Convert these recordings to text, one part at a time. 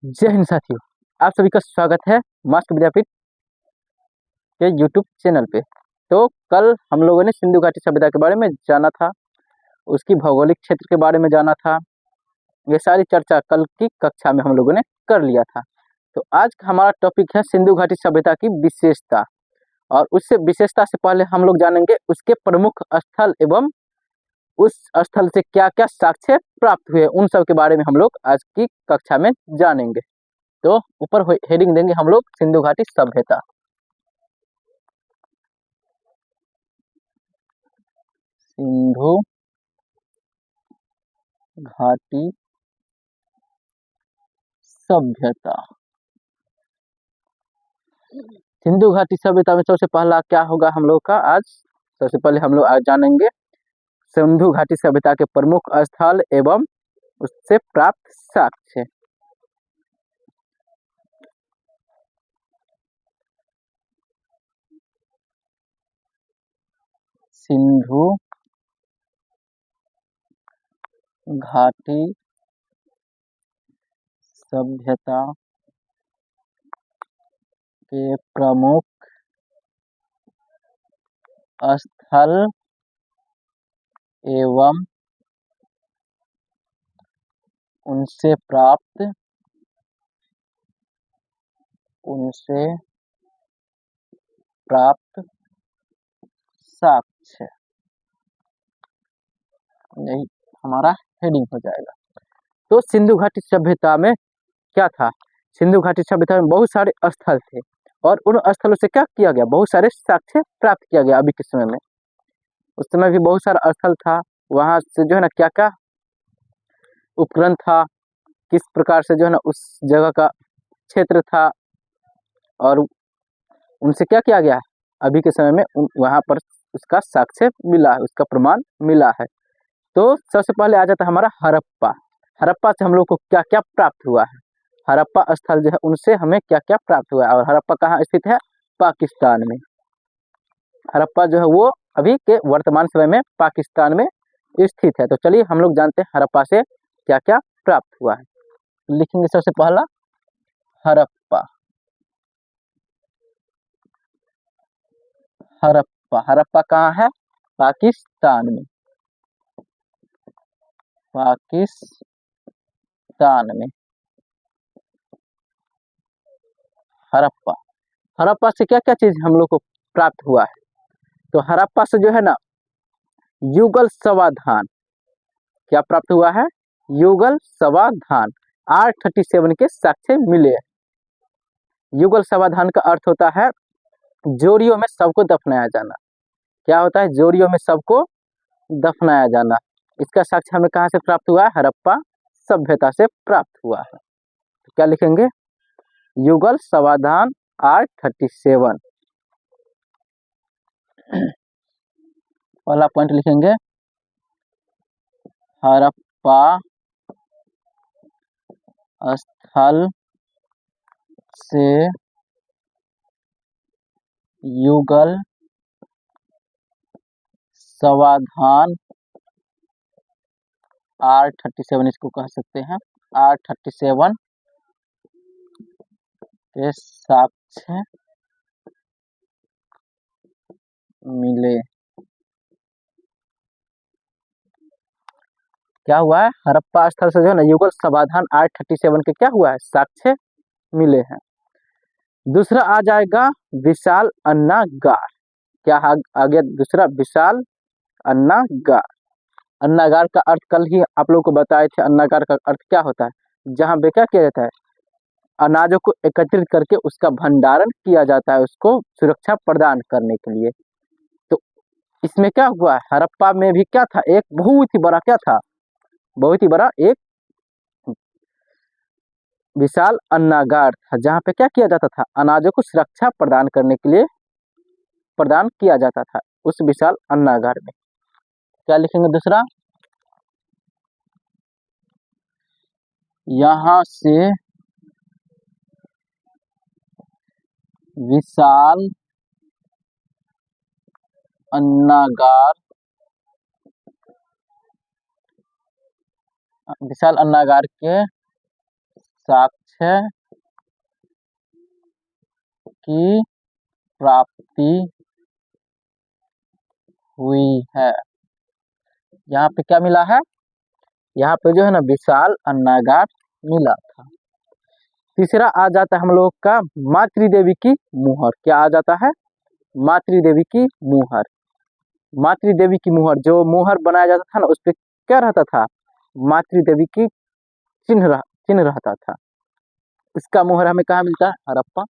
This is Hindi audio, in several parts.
जय हिंद साथियों, आप सभी का स्वागत है मास्टर विद्यापीठ के यूट्यूब चैनल पे। तो कल हम लोगों ने सिंधु घाटी सभ्यता के बारे में जाना था, उसकी भौगोलिक क्षेत्र के बारे में जाना था। ये सारी चर्चा कल की कक्षा में हम लोगों ने कर लिया था। तो आज का हमारा टॉपिक है सिंधु घाटी सभ्यता की विशेषता, और उससे विशेषता से पहले हम लोग जानेंगे उसके प्रमुख स्थल एवं उस स्थल से क्या क्या साक्ष्य प्राप्त हुए, उन सब के बारे में हम लोग आज की कक्षा में जानेंगे। तो ऊपर हेडिंग देंगे हम लोग सिंधु घाटी सभ्यता। सिंधु घाटी सभ्यता। सिंधु घाटी सभ्यता में सबसे पहला क्या होगा हम लोग का आज? सबसे पहले हम लोग आज जानेंगे सिंधु घाटी सभ्यता के प्रमुख स्थल एवं उससे प्राप्त साक्ष्य। सिंधु घाटी सभ्यता के प्रमुख स्थल एवं उनसे प्राप्त साक्ष्य, यही हमारा हेडिंग हो जाएगा। तो सिंधु घाटी सभ्यता में क्या था? सिंधु घाटी सभ्यता में बहुत सारे स्थल थे, और उन स्थलों से क्या किया गया? बहुत सारे साक्ष्य प्राप्त किया गया। अभी के समय में, उस समय भी बहुत सारा स्थल था, वहां से जो है ना क्या क्या उपकरण था, किस प्रकार से जो है ना उस जगह का क्षेत्र था, और उनसे क्या किया गया है अभी के समय में वहां पर उसका साक्ष्य मिला है, उसका प्रमाण मिला है। तो सबसे पहले आ जाता है हमारा हड़प्पा। हड़प्पा से हम लोग को क्या क्या प्राप्त हुआ है? हड़प्पा स्थल जो है उनसे हमें क्या क्या प्राप्त हुआ है, और हड़प्पा कहाँ स्थित है? पाकिस्तान में। हड़प्पा जो है वो अभी के वर्तमान समय में पाकिस्तान में स्थित है। तो चलिए हम लोग जानते हैं हड़प्पा से क्या क्या प्राप्त हुआ है। लिखेंगे सबसे पहला हड़प्पा। हड़प्पा, हड़प्पा कहाँ है? पाकिस्तान में। पाकिस्तान में हड़प्पा। हड़प्पा से क्या क्या चीज हम लोग को प्राप्त हुआ है? तो हड़प्पा से जो है ना युगल समाधान, क्या प्राप्त हुआ है? युगल समाधान, R37 के साक्ष्य मिले। युगल समाधान का अर्थ होता है जोड़ियों में सबको दफनाया जाना। क्या होता है? जोड़ियों में सबको दफनाया जाना। इसका साक्ष्य हमें कहाँ से प्राप्त हुआ है? हड़प्पा सभ्यता से प्राप्त हुआ है। तो क्या लिखेंगे? युगल समाधान R37। पहला पॉइंट लिखेंगे हड़प्पा स्थल से युगल समाधान R37, इसको कह सकते हैं R37 के साक्ष्य मिले। क्या हुआ है? हड़प्पा स्थल से जो है ना युगल समाधान R37 के क्या हुआ है? साक्ष्य मिले हैं। दूसरा आ जाएगा विशाल अन्नागार। क्या आ गया दूसरा? विशाल अन्नागार। अन्नागार का अर्थ कल ही आप लोगों को बताए थे। अन्नागार का अर्थ क्या होता है? जहाँ पे क्या किया जाता है? अनाजों को एकत्रित करके उसका भंडारण किया जाता है, उसको सुरक्षा प्रदान करने के लिए। तो इसमें क्या हुआ है? हड़प्पा में भी क्या था? एक बहुत ही बड़ा क्या था? बहुत ही बड़ा एक विशाल अन्नागार था, जहाँ पे क्या किया जाता था? अनाजों को सुरक्षा प्रदान करने के लिए प्रदान किया जाता था उस विशाल अन्नागार में। क्या लिखेंगे दूसरा? यहाँ से विशाल अन्नागार, विशाल अन्नागार के साक्ष्य की प्राप्ति हुई है। यहाँ पे क्या मिला है? यहाँ पे जो है ना विशाल अन्नागार मिला था। तीसरा आ जाता है हम लोग का मातृदेवी की मुहर। क्या आ जाता है? मातृदेवी की मुहर। मातृदेवी की मुहर, जो मुहर बनाया जाता था ना, उस पे क्या रहता था? मातृदेवी की चिन्ह रहता था। इसका मुहर हमें कहाँ मिलता है? हड़प्पा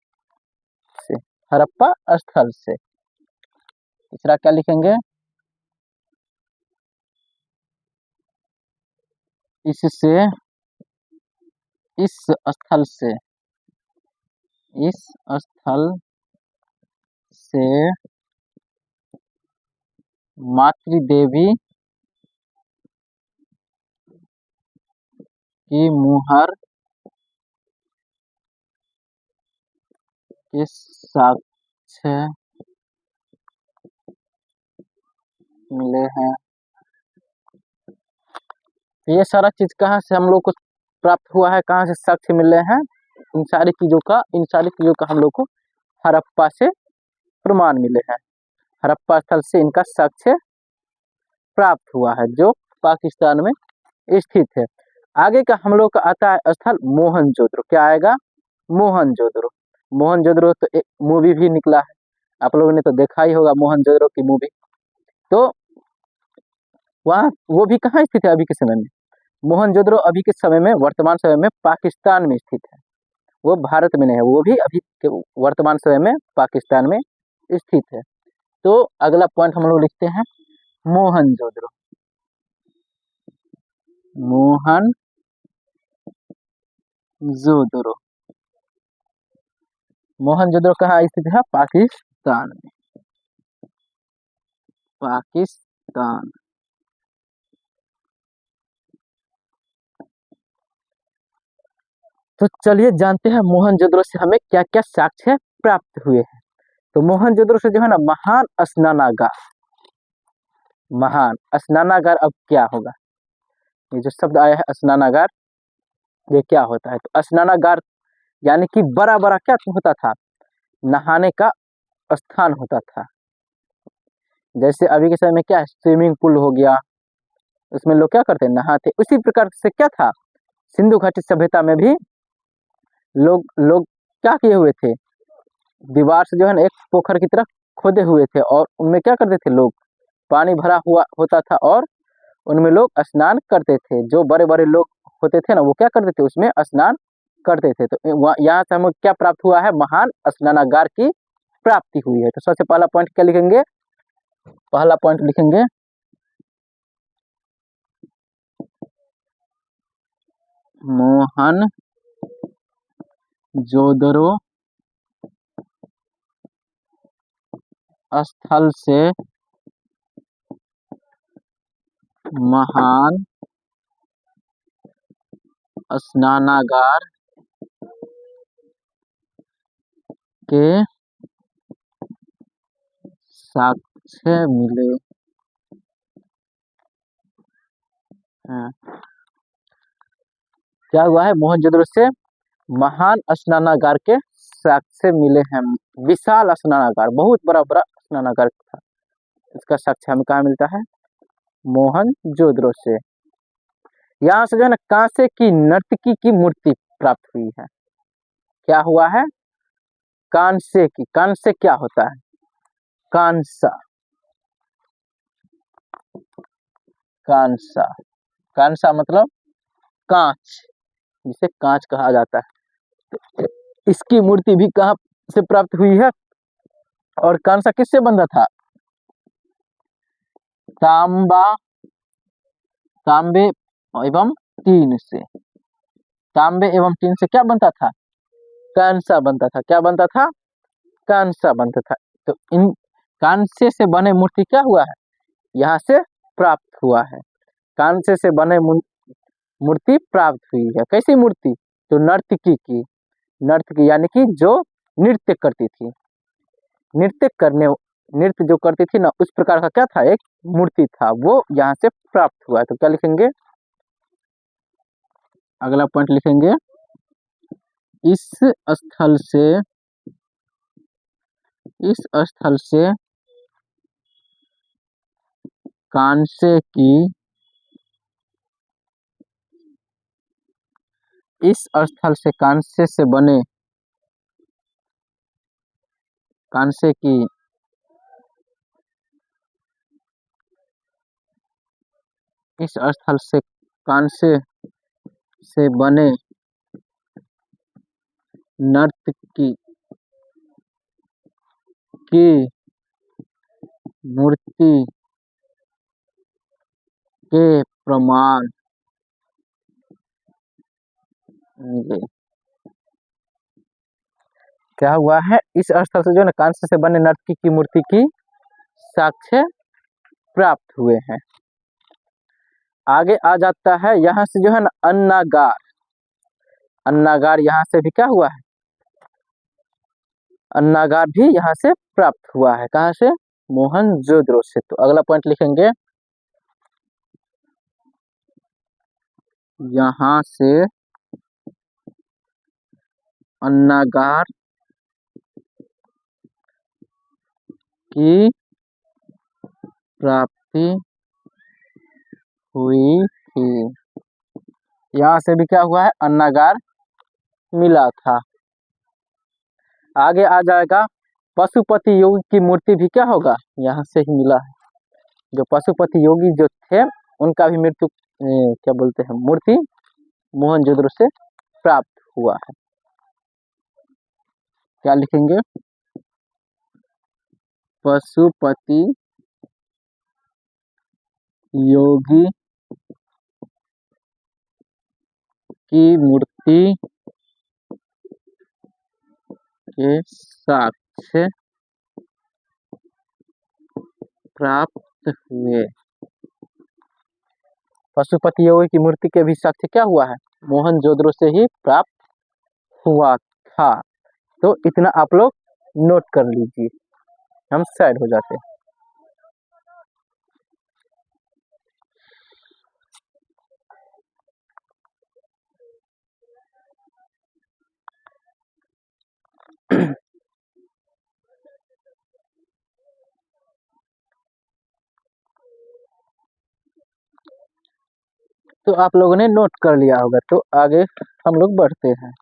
से, हड़प्पा स्थल से। तीसरा क्या लिखेंगे? इससे, इस स्थल से, इस स्थल से मातृदेवी की मुहर के साक्ष्य मिले हैं। ये सारा चीज कहाँ से हम लोग को प्राप्त हुआ है? कहाँ से साक्ष्य मिले हैं? इन सारी चीजों का हम लोग को हड़प्पा से प्रमाण मिले हैं। हड़प्पा स्थल से इनका साक्ष्य प्राप्त हुआ है, जो पाकिस्तान में स्थित है। आगे का हम लोग का आता है स्थल मोहनजोदड़ो। क्या आएगा? मोहनजोदड़ो। मोहनजोदड़ो तो एक मूवी भी निकला है, आप लोगों ने तो देखा ही होगा मोहनजोदड़ो की मूवी। तो वहाँ वो भी कहाँ स्थित है अभी के समय में? मोहनजोदड़ो अभी के समय में, वर्तमान समय में पाकिस्तान में स्थित है। वो भारत में नहीं है, वो भी अभी के वर्तमान समय में पाकिस्तान में स्थित है। तो अगला पॉइंट हम लोग लिखते हैं मोहनजोदड़ो। मोहनजोदड़ो, मोहनजोदड़ो कहाँ स्थित है? पाकिस्तान में। पाकिस्तान। तो चलिए जानते हैं मोहनजोदड़ो से हमें क्या क्या साक्ष्य प्राप्त हुए हैं। तो मोहनजोदड़ो से जो है ना महान स्नानागार, महान स्नानागार, अब क्या होगा? ये जो शब्द आया है स्नानागार, ये क्या होता है? तो स्नानागार यानी कि बड़ा बड़ा क्या होता था? नहाने का स्थान होता था। जैसे अभी के समय में क्या है? स्विमिंग पूल हो गया, उसमें लोग क्या करते हैं? नहाते। उसी प्रकार से क्या था? सिंधु घाटी सभ्यता में भी लोग लोग क्या किए हुए थे? दीवार से जो है ना एक पोखर की तरफ खोदे हुए थे, और उनमें क्या करते थे लोग? पानी भरा हुआ होता था और उनमें लोग स्नान करते थे। जो बड़े बड़े लोग होते थे ना, वो क्या करते थे? उसमें स्नान करते थे। तो यहाँ से हमें क्या प्राप्त हुआ है? महान स्नानागार की प्राप्ति हुई है। तो सबसे पहला पॉइंट क्या लिखेंगे? पहला पॉइंट लिखेंगे मोहनजोदड़ो स्थल से महान स्नानागार के साक्ष्य मिले हैं। क्या हुआ है? मोहनजोदड़ो से महान स्नानागार के साक्ष्य मिले हैं। विशाल स्नानागार, बहुत बड़ा बड़ा स्नानागार था। इसका साक्ष्य हमें कहाँ मिलता है? मोहनजोदड़ो से। यहाँ से जो है ना कांसे की नर्तकी की मूर्ति प्राप्त हुई है। क्या हुआ है? कांसे की। कांसे क्या होता है? कांसा, कांसा, कांसा मतलब कांच, जिसे कांच कहा जाता है। इसकी मूर्ति भी कहाँ से प्राप्त हुई है? और कांसा किससे बंधा था? तांबा, तांबे एवं टीन से। तांबे एवं टीन से क्या बनता था? कांसा बनता था। क्या बनता था? कांसा बनता था। तो इन कांसे से बने मूर्ति क्या हुआ है? यहाँ से प्राप्त हुआ है। कांसे से बने मूर्ति प्राप्त हुई है। कैसी मूर्ति? जो नर्तकी की, नर्तकी यानी कि जो नृत्य करती थी, नृत्य जो करती थी ना, उस प्रकार का क्या था? एक मूर्ति था, वो यहाँ से प्राप्त हुआ है। तो क्या लिखेंगे? अगला पॉइंट लिखेंगे इस स्थल से कांसे की इस स्थल से कांसे से बने कांसे की इस स्थल से कांसे से बने नर्तकी की मूर्ति के प्रमाण मिले। क्या हुआ है, इस स्थल से जो है ना कांसे से बने नर्तकी की मूर्ति की साक्ष्य प्राप्त हुए हैं। आगे आ जाता है यहाँ से जो है ना अन्नागार। अन्नागार यहाँ से भी क्या हुआ है, अन्नागार भी यहाँ से प्राप्त हुआ है। कहाँ से, मोहनजोदड़ो से। तो अगला पॉइंट लिखेंगे, यहाँ से अन्नागार की प्राप्ति हुई थी। यहाँ से भी क्या हुआ है, अन्नागार मिला था। आगे आ जाएगा पशुपति योगी की मूर्ति भी क्या होगा, यहाँ से ही मिला है। जो पशुपति योगी जो थे उनका भी मृत्यु क्या बोलते हैं मूर्ति मोहनजोदड़ो से प्राप्त हुआ है। क्या लिखेंगे, पशुपति योगी की मूर्ति के साक्ष्य प्राप्त हुए। पशुपति योगी की मूर्ति के भी साक्ष्य क्या हुआ है, मोहनजोदड़ो से ही प्राप्त हुआ था। तो इतना आप लोग नोट कर लीजिए, हम साइड हो जाते हैं। तो आप लोगों ने नोट कर लिया होगा, तो आगे हम लोग बढ़ते हैं।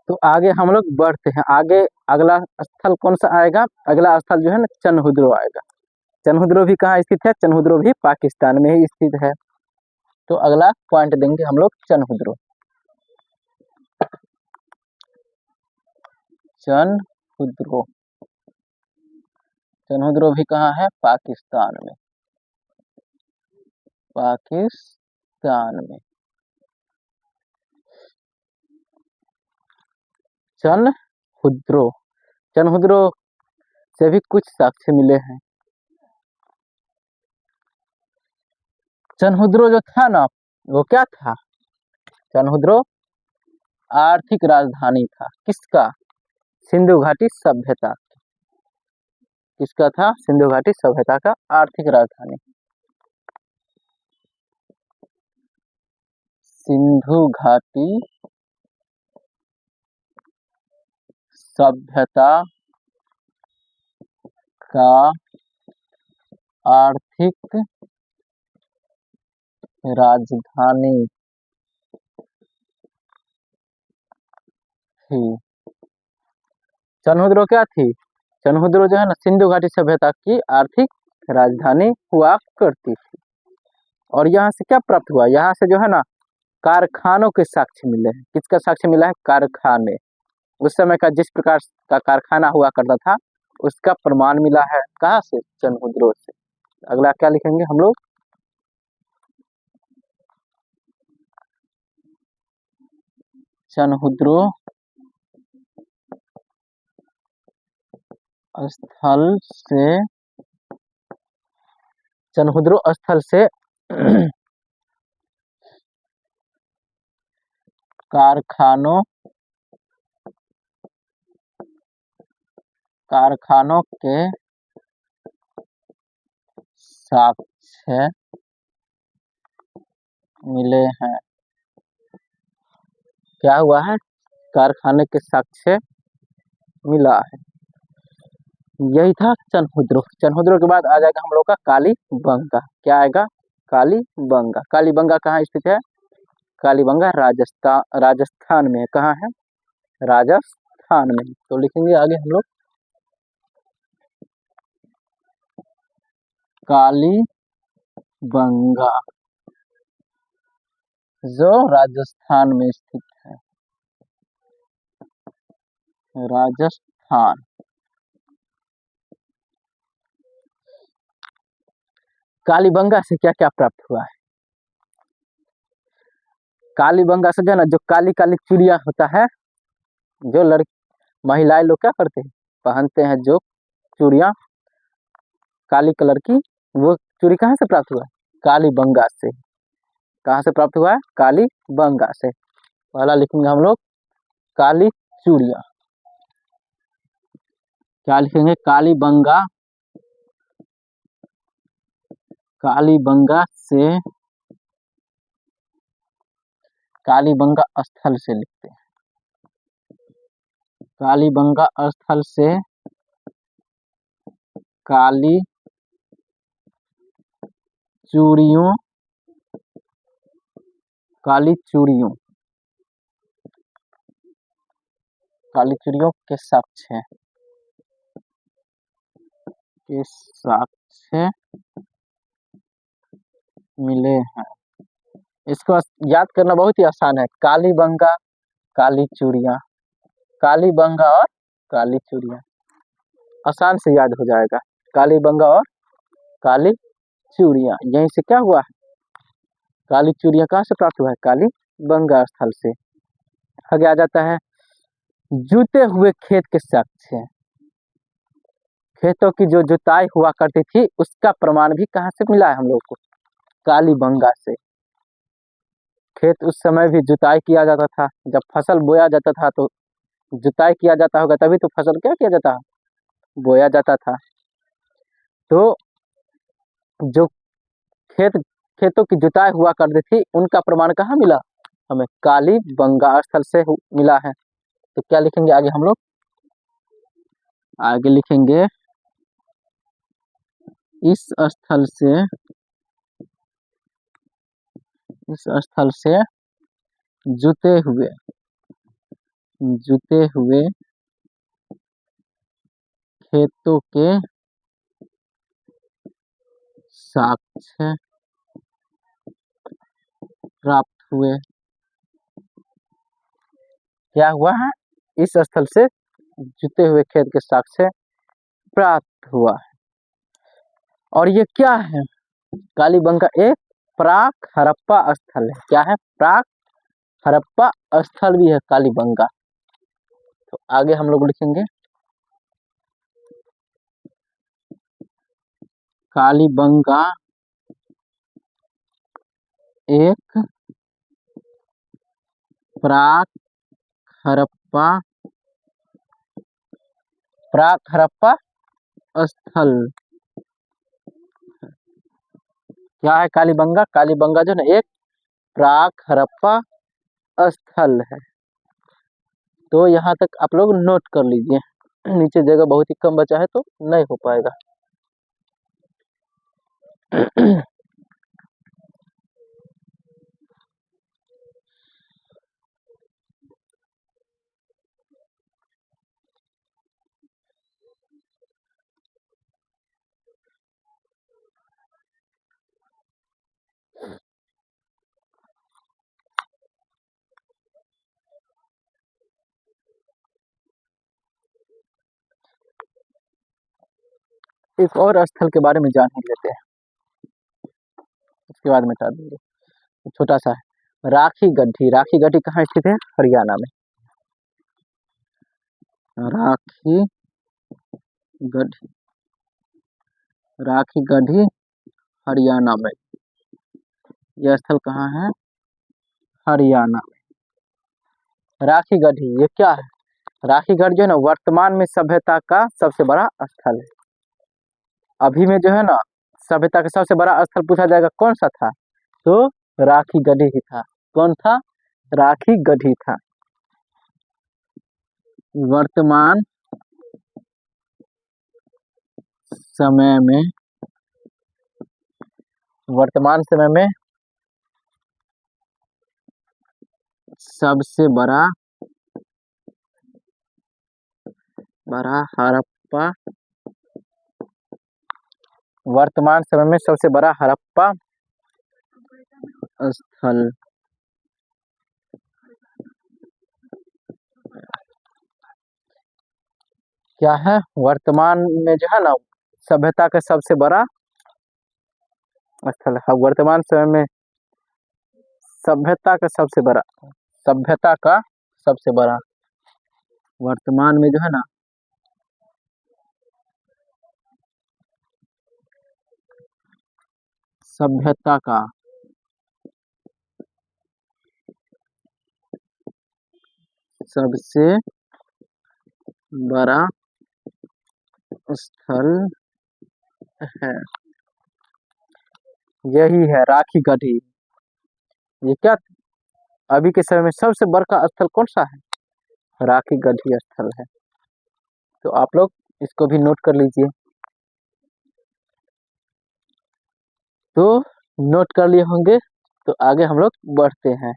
तो आगे हम लोग बढ़ते हैं। आगे अगला स्थल कौन सा आएगा, अगला स्थल जो है ना चनहुद्रो आएगा। चनहुद्रो भी कहाँ स्थित है, चनहुद्रो भी पाकिस्तान में ही स्थित है। तो अगला पॉइंट देंगे हम लोग चनहुद्रो। चनहुद्रो, चनहुद्रो भी कहाँ है, पाकिस्तान में। पाकिस्तान में चनहुद्रो, चनहुद्रो से भी कुछ साक्ष्य मिले हैं। चनहुद्रो जो था ना वो क्या था, चनहुद्रो आर्थिक राजधानी था। किसका, सिंधु घाटी सभ्यता। किसका था, सिंधु घाटी सभ्यता का आर्थिक राजधानी। सिंधु घाटी सभ्यता का आर्थिक राजधानी थी। चनहुद्रो क्या थी, चनहुद्रो जो है ना सिंधु घाटी सभ्यता की आर्थिक राजधानी हुआ करती थी। और यहाँ से क्या प्राप्त हुआ, यहाँ से जो है ना कारखानों के साक्ष्य मिले हैं। किसका साक्ष्य मिला है, कारखाने। उस समय का जिस प्रकार का कारखाना हुआ करता था उसका प्रमाण मिला है कहाँ से? चनहुद्रो से। अगला क्या लिखेंगे हम लोग? चनहुद्रो स्थल से, चनहुद्रो स्थल से कारखानों के साक्ष्य मिले हैं। क्या हुआ है? कारखाने के साक्ष्य मिला है। यही था चनहुद्रो। चनहुद्रो के बाद आ जाएगा हम लोग का कालीबंगा। क्या आएगा? कालीबंगा। कालीबंगा कहाँ स्थित है? कालीबंगा राजस्थान में। कहाँ है? राजस्थान में। तो लिखेंगे आगे हम लोग कालीबंगा जो राजस्थान में स्थित है। राजस्थान। कालीबंगा से क्या क्या प्राप्त हुआ है? कालीबंगा से जो है ना, जो काली काली चूड़ियां होता है, जो लड़की महिलाएं लोग क्या करते हैं, पहनते हैं जो चूड़ियां काली कलर की, वो चूड़ी कहाँ से प्राप्त हुआ है? कालीबंगा से। कहाँ से प्राप्त हुआ है? कालीबंगा से। पहला लिखेंगे हम लोग काली चूड़ियां। क्या लिखेंगे? कालीबंगा। कालीबंगा से, कालीबंगा स्थल से लिखते हैं। कालीबंगा स्थल से काली चूड़ियों, काली चूड़ियों, काली चूड़ियों के साक्ष्य, के साक्ष्य मिले हैं। इसको याद करना बहुत ही आसान है। कालीबंगा, काली चूड़ियां, कालीबंगा और काली चूड़ियां, आसान से याद हो जाएगा। कालीबंगा और काली चूड़ियां, यहीं से क्या हुआ है? काली चूड़ियां कहाँ से प्राप्त हुआ है? कालीबंगा स्थल से। आगे आ जाता है जुते हुए खेत के साक्ष्य। खेतों की जो जुताई हुआ करती थी उसका प्रमाण भी कहाँ से मिला है हम लोग को? कालीबंगा से। खेत उस समय भी जुताई किया जाता था, जब फसल बोया जाता था तो जुताई किया जाता होगा, तभी तो फसल क्या किया जाता है? बोया जाता था। तो जो खेत खेतों की जुताई हुआ करती थी उनका प्रमाण कहाँ मिला हमें? कालीबंगा स्थल से मिला है। तो क्या लिखेंगे आगे हम लोग? आगे लिखेंगे इस स्थल से, इस स्थल से जुते हुए, जुते हुए खेतों के साक्ष्य प्राप्त हुए। क्या हुआ है? इस स्थल से जुते हुए खेत के साक्ष्य प्राप्त हुआ है। और ये क्या है? कालीबंगा एक प्राक हड़प्पा स्थल है। क्या है? प्राक हड़प्पा स्थल भी है कालीबंगा। तो आगे हम लोग लिखेंगे कालीबंगा एक प्राक हड़प्पा, प्राक हड़प्पा स्थल। क्या है कालीबंगा? कालीबंगा जो है एक प्राक हड़प्पा स्थल है। तो यहाँ तक आप लोग नोट कर लीजिए, नीचे जगह बहुत ही कम बचा है तो नहीं हो पाएगा। एक और स्थल के बारे में जान ही लेते हैं, उसके बाद मिटा देंगे। छोटा सा है राखी गड्ढी। राखी गड्ढी कहाँ स्थित है? हरियाणा में। राखी गड्ढी, राखी गड्ढी हरियाणा में। यह स्थल कहाँ है? हरियाणा में। राखी गढ़ी ये क्या है? राखी गढ़ जो है ना वर्तमान में सभ्यता का सबसे बड़ा स्थल है। अभी में जो है ना सभ्यता का सबसे बड़ा स्थल पूछा जाएगा कौन सा था, तो राखी गढ़ी ही था। कौन था? राखी गढ़ी था। वर्तमान समय में, वर्तमान समय में सबसे बड़ा हड़प्पा, वर्तमान समय में सबसे बड़ा हड़प्पा स्थल क्या है? वर्तमान में जो है ना सभ्यता का सबसे बड़ा स्थल है। वर्तमान समय में सभ्यता का सबसे बड़ा, सभ्यता का सबसे बड़ा, वर्तमान में जो है ना सभ्यता का सबसे बड़ा स्थल है, यही है राखी गढ़ी। ये क्या अभी के समय में सबसे बड़ा स्थल कौन सा है? राखी गढ़ी स्थल है। तो आप लोग इसको भी नोट कर लीजिए। तो नोट कर लिए होंगे, तो आगे हम लोग बढ़ते हैं।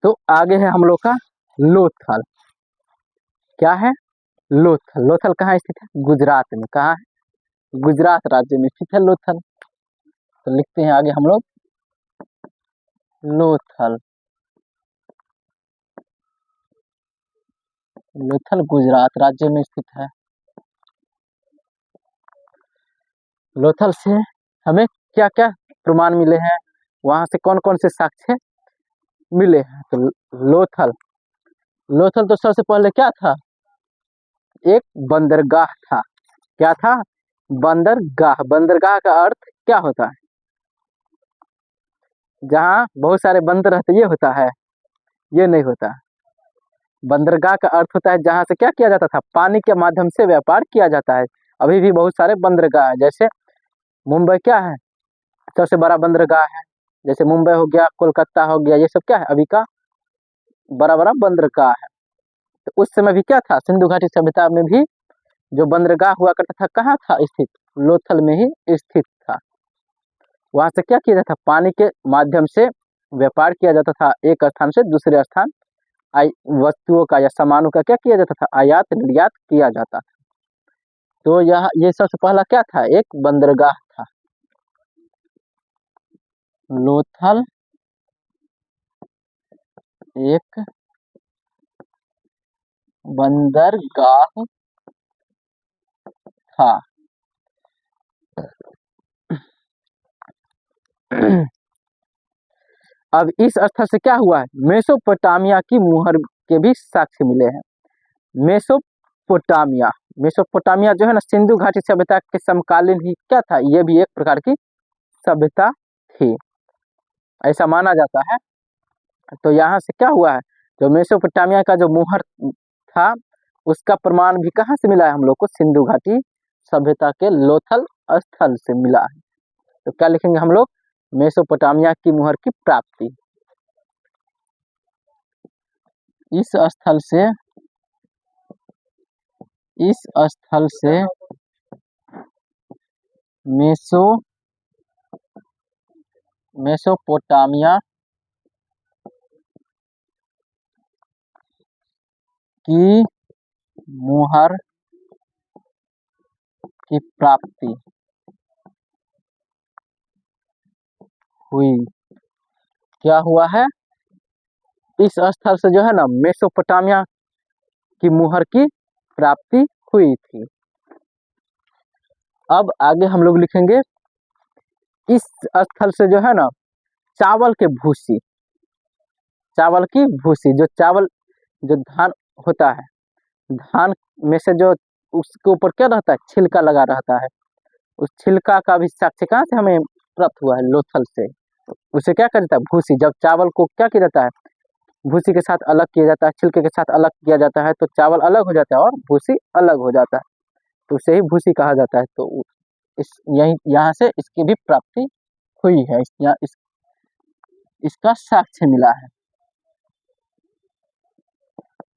तो आगे है हम लोग का लोथल। क्या है? लोथल। लोथल कहाँ स्थित है? गुजरात में। कहाँ है? गुजरात राज्य में स्थित है लोथल। तो लिखते हैं आगे हम लोग लोथल। लोथल गुजरात राज्य में स्थित है। लोथल से हमें क्या क्या प्रमाण मिले हैं, वहां से कौन कौन से साक्ष्य मिले हैं? तो लोथल, लोथल तो सबसे पहले क्या था? एक बंदरगाह था। क्या था? बंदरगाह। बंदरगाह का अर्थ क्या होता है? जहाँ बहुत सारे बंदर रहते, ये होता है? ये नहीं होता। बंदरगाह का अर्थ होता है जहाँ से क्या किया जाता था? पानी के माध्यम से व्यापार किया जाता है। अभी भी बहुत सारे बंदरगाह है, जैसे मुंबई क्या है? सबसे बड़ा बंदरगाह है। जैसे मुंबई हो गया, कोलकाता हो गया, ये सब क्या है? अभी का बड़ा बड़ा बंदरगाह है। तो उस समय भी क्या था? सिंधु घाटी सभ्यता में भी जो बंदरगाह हुआ करता था, कहाँ था स्थित? लोथल में ही स्थित था। वहां से क्या किया जाता था? पानी के माध्यम से व्यापार किया जाता था, एक स्थान से दूसरे स्थान वस्तुओं का या सामानों का क्या किया जाता था? आयात निर्यात किया जाता था। तो यह ये सबसे पहला क्या था? एक बंदरगाह था। लोथल एक बंदरगाह था। अब इस स्थल से क्या हुआ है? मेसोपोटामिया की मुहर के भी साक्ष्य मिले हैं। मेसोपोटामिया, मेसोपोटामिया जो है ना सिंधु घाटी सभ्यता के समकालीन ही क्या था, ये भी एक प्रकार की सभ्यता थी, ऐसा माना जाता है। तो यहाँ से क्या हुआ है, जो मेसोपोटामिया का जो मुहर था उसका प्रमाण भी कहाँ से मिला है हम लोग को, सिंधु घाटी सभ्यता के लोथल स्थल से मिला है। तो क्या लिखेंगे हम लोग, मेसोपोटामिया की मुहर की प्राप्ति। इस स्थल से मेसोपोटामिया की मुहर की प्राप्ति हुई। क्या हुआ है, इस स्थल से जो है ना मेसोपोटामिया की मुहर की प्राप्ति हुई थी। अब आगे हम लोग लिखेंगे, इस स्थल से जो है ना चावल की भूसी, जो चावल जो धान होता है, धान में से जो उसके ऊपर क्या रहता है, छिलका लगा रहता है, उस छिलका का भी साक्ष्य कहाँ से हमें प्राप्त हुआ है, लोथल से। उसे क्या कहता है, भूसी। जब चावल को क्या किया जाता है, भूसी के साथ अलग किया जाता है, छिलके के साथ अलग किया जाता है, तो चावल अलग हो जाता है और भूसी अलग हो जाता है, तो उसे ही भूसी कहा जाता है। तो यहाँ से इसकी भी प्राप्ति हुई है, इसका साक्ष्य मिला है।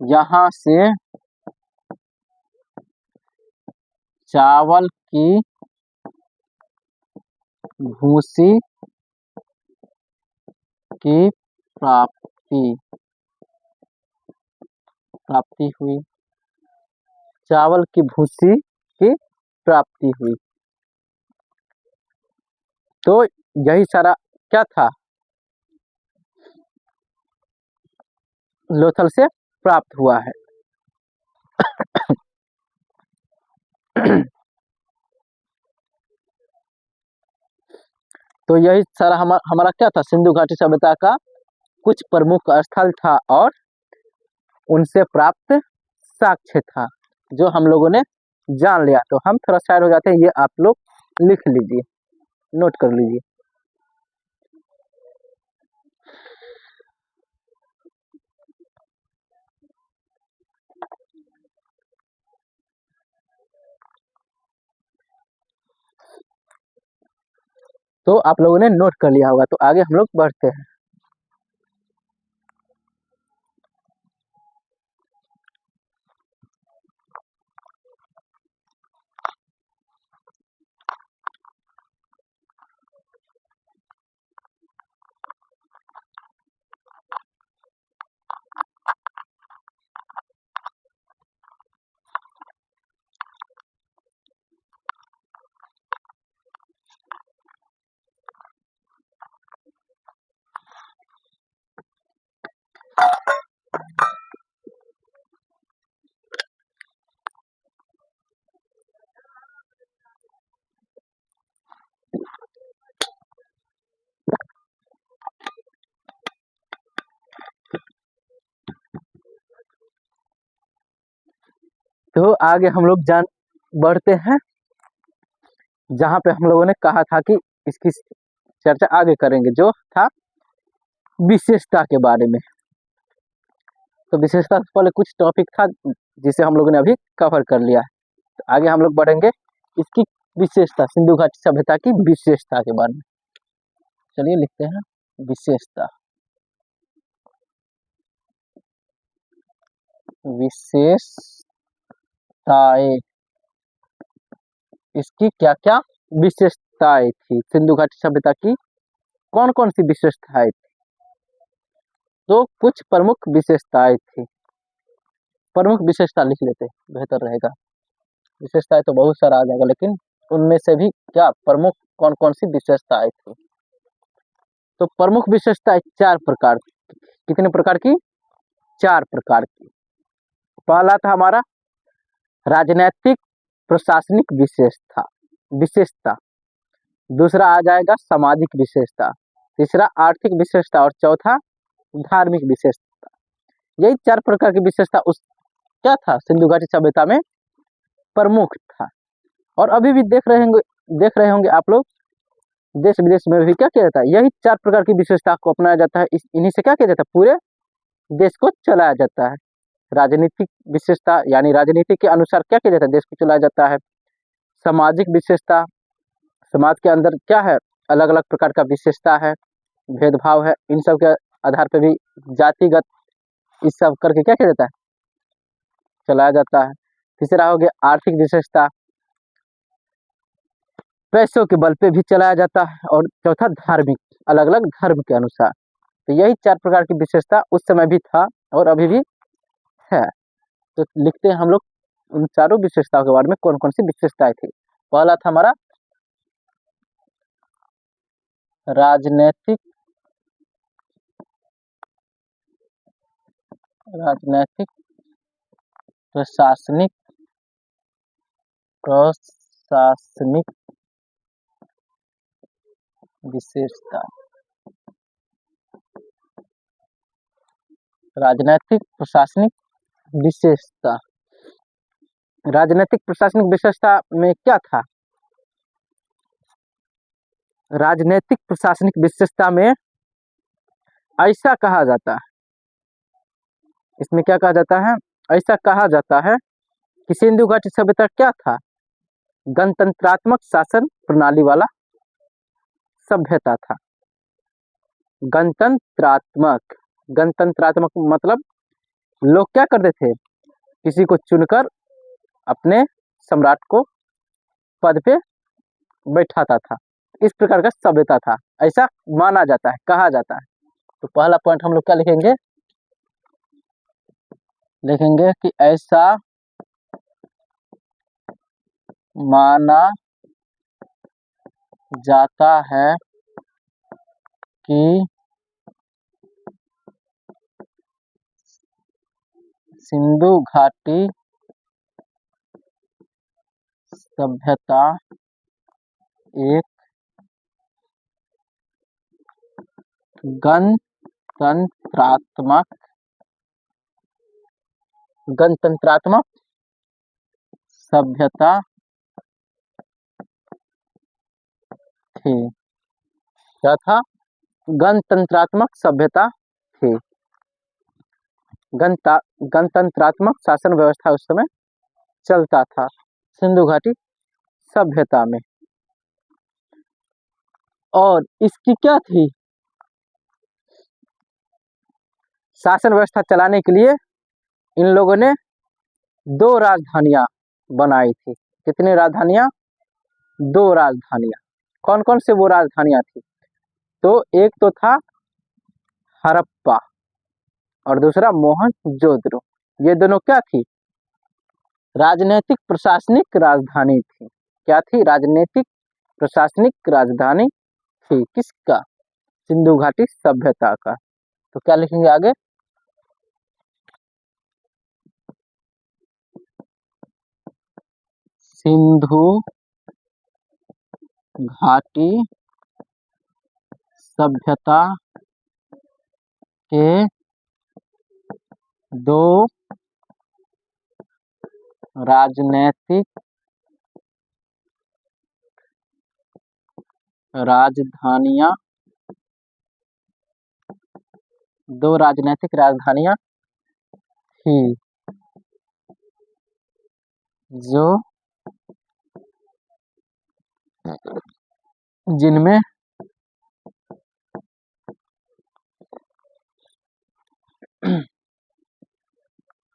यहाँ से चावल की भूसी की प्राप्ति हुई, चावल की भूसी की प्राप्ति हुई। तो यही सारा क्या था, लोथल से प्राप्त हुआ है। तो यही सारा हमारा क्या था, सिंधु घाटी सभ्यता का कुछ प्रमुख स्थल था और उनसे प्राप्त साक्ष्य था, जो हम लोगों ने जान लिया। तो हम थोड़ा साइड हो जाते हैं, ये आप लोग लिख लीजिए, नोट कर लीजिए। तो आप लोगों ने नोट कर लिया होगा, तो आगे हम लोग बढ़ते हैं। तो आगे हम लोग बढ़ते हैं, जहां पे हम लोगों ने कहा था कि इसकी चर्चा आगे करेंगे, जो था विशेषता के बारे में। तो विशेषता से पहले कुछ टॉपिक था जिसे हम लोगों ने अभी कवर कर लिया है। तो आगे हम लोग बढ़ेंगे इसकी विशेषता, सिंधु घाटी सभ्यता की विशेषता के बारे में। चलिए लिखते हैं विशेषता। विशेषताएं, इसकी क्या क्या विशेषताएं थी, सिंधु घाटी सभ्यता की कौन कौन सी विशेषताएं थी। तो कुछ प्रमुख विशेषताएं थी, प्रमुख विशेषता लिख लेते बेहतर रहेगा। विशेषताएं तो बहुत सारा आ जाएगा, लेकिन उनमें से भी क्या प्रमुख कौन कौन सी विशेषताएं थी। तो प्रमुख विशेषताएं 4 प्रकार, कितने प्रकार की, 4 प्रकार की। पहला था हमारा राजनैतिक प्रशासनिक विशेषता, दूसरा आ जाएगा सामाजिक विशेषता, तीसरा आर्थिक विशेषता और चौथा धार्मिक विशेषता। यही 4 प्रकार की विशेषता उस क्या था सिंधु घाटी सभ्यता में प्रमुख था। और अभी भी देख रहे होंगे आप लोग, देश विदेश में भी क्या किया जाता है, यही 4 प्रकार की विशेषता को अपनाया जाता है। इन्हीं से क्या किया जाता है, पूरे देश को चलाया जाता है। राजनीतिक विशेषता यानी राजनीति के अनुसार क्या किया जाता है, देश को चलाया जाता है। सामाजिक विशेषता, समाज के अंदर क्या है, अलग अलग प्रकार का विशेषता है, भेदभाव है, इन सब के आधार पर भी जातिगत इस सब करके क्या किया जाता है, चलाया जाता है। तीसरा हो गया आर्थिक विशेषता, पैसों के बल पे भी चलाया जाता है। और चौथा धार्मिक, अलग अलग धर्म के अनुसार। तो यही 4 प्रकार की विशेषता उस समय भी था और अभी भी है। तो लिखते हैं हम लोग उन चारों विशेषताओं के बारे में, कौन कौन सी विशेषताएं थी। पहला था हमारा राजनैतिक प्रशासनिक विशेषता। राजनैतिक प्रशासनिक विशेषता, राजनैतिक प्रशासनिक विशेषता में क्या था, राजनैतिक प्रशासनिक विशेषता में ऐसा कहा जाता है, इसमें क्या कहा जाता है, ऐसा कहा जाता है कि सिंधु घाटी सभ्यता क्या था, गणतंत्रात्मक शासन प्रणाली वाला सभ्यता था। गणतंत्रात्मक, गणतंत्रात्मक मतलब लोग क्या करते थे, किसी को चुनकर अपने सम्राट को पद पे बैठाता था, इस प्रकार का सभ्यता था, ऐसा माना जाता है, कहा जाता है। तो पहला पॉइंट हम लोग क्या लिखेंगे, लिखेंगे कि ऐसा माना जाता है कि सिंधु घाटी सभ्यता एक गणतंत्रात्मक सभ्यता थी। क्या था, गणतंत्रात्मक सभ्यता थी। गणतंत्रात्मक शासन व्यवस्था उस समय चलता था सिंधु घाटी सभ्यता में। और इसकी क्या थी, शासन व्यवस्था चलाने के लिए इन लोगों ने 2 राजधानियां बनाई थी। कितनी राजधानियां, 2 राजधानियां। कौन कौन से वो राजधानियां थी, तो एक तो था हड़प्पा और दूसरा मोहनजोदड़ो। ये दोनों क्या थी, राजनीतिक प्रशासनिक राजधानी थी। क्या थी, राजनीतिक प्रशासनिक राजधानी थी, किसका, सिंधु घाटी सभ्यता का। तो क्या लिखेंगे आगे, सिंधु घाटी सभ्यता के 2 राजनैतिक राजधानियां, 2 राजनैतिक राजधानियां थी, जो जिनमें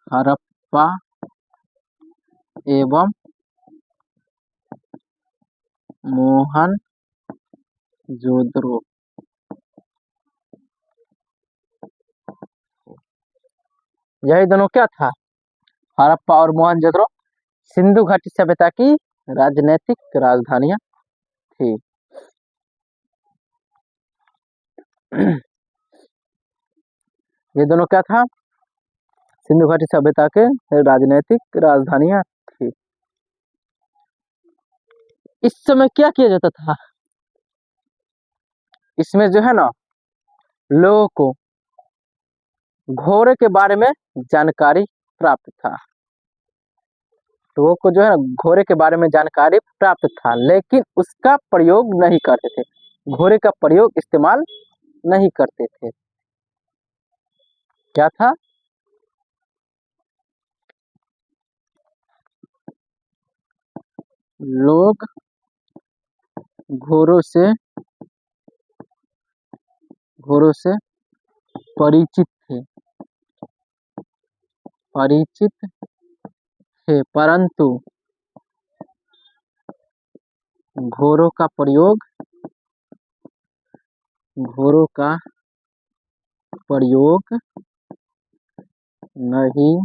हड़प्पा एवं मोहनजोदड़ो, यही दोनों क्या था, हड़प्पा और मोहनजोदड़ो सिंधु घाटी सभ्यता की राजनीतिक राजधानियां थी। ये दोनों क्या था, सिंधु घाटी सभ्यता के राजनीतिक राजधानियां थी। इस समय क्या किया जाता था, इसमें जो है ना, लोगों को घोड़े के बारे में जानकारी प्राप्त था। लोगों को जो है ना घोड़े के बारे में जानकारी प्राप्त था, लेकिन उसका प्रयोग नहीं करते थे। घोड़े का प्रयोग इस्तेमाल नहीं करते थे। क्या था? लोग घोड़ों से परिचित थे, परंतु घोड़ों का प्रयोग नहीं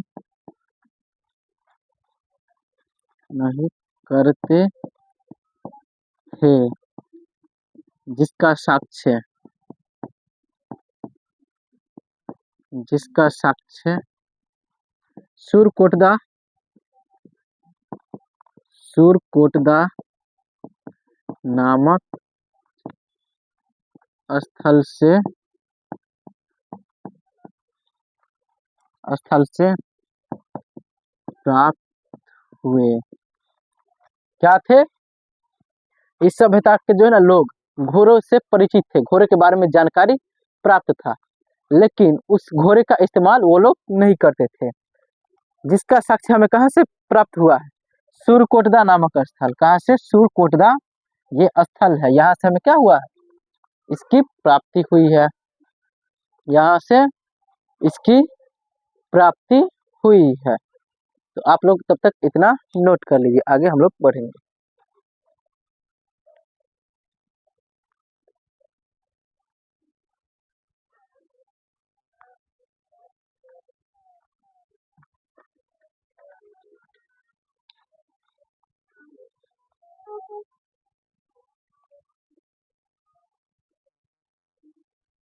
नहीं करते थे, जिसका साक्ष्य सुरकोटदा नामक स्थल से प्राप्त हुए। क्या थे? इस सभ्यता के जो है ना लोग घोड़ों से परिचित थे, घोड़े के बारे में जानकारी प्राप्त था, लेकिन उस घोड़े का इस्तेमाल वो लोग नहीं करते थे, जिसका साक्ष्य हमें कहाँ से प्राप्त हुआ है? सुरकोटदा नामक स्थल। कहाँ से? सुरकोटदा ये स्थल है, यहाँ से हमें क्या हुआ है? इसकी प्राप्ति हुई है, यहाँ से इसकी प्राप्ति हुई है। तो आप लोग तब तक इतना नोट कर लीजिए, आगे हम लोग बढ़ेंगे।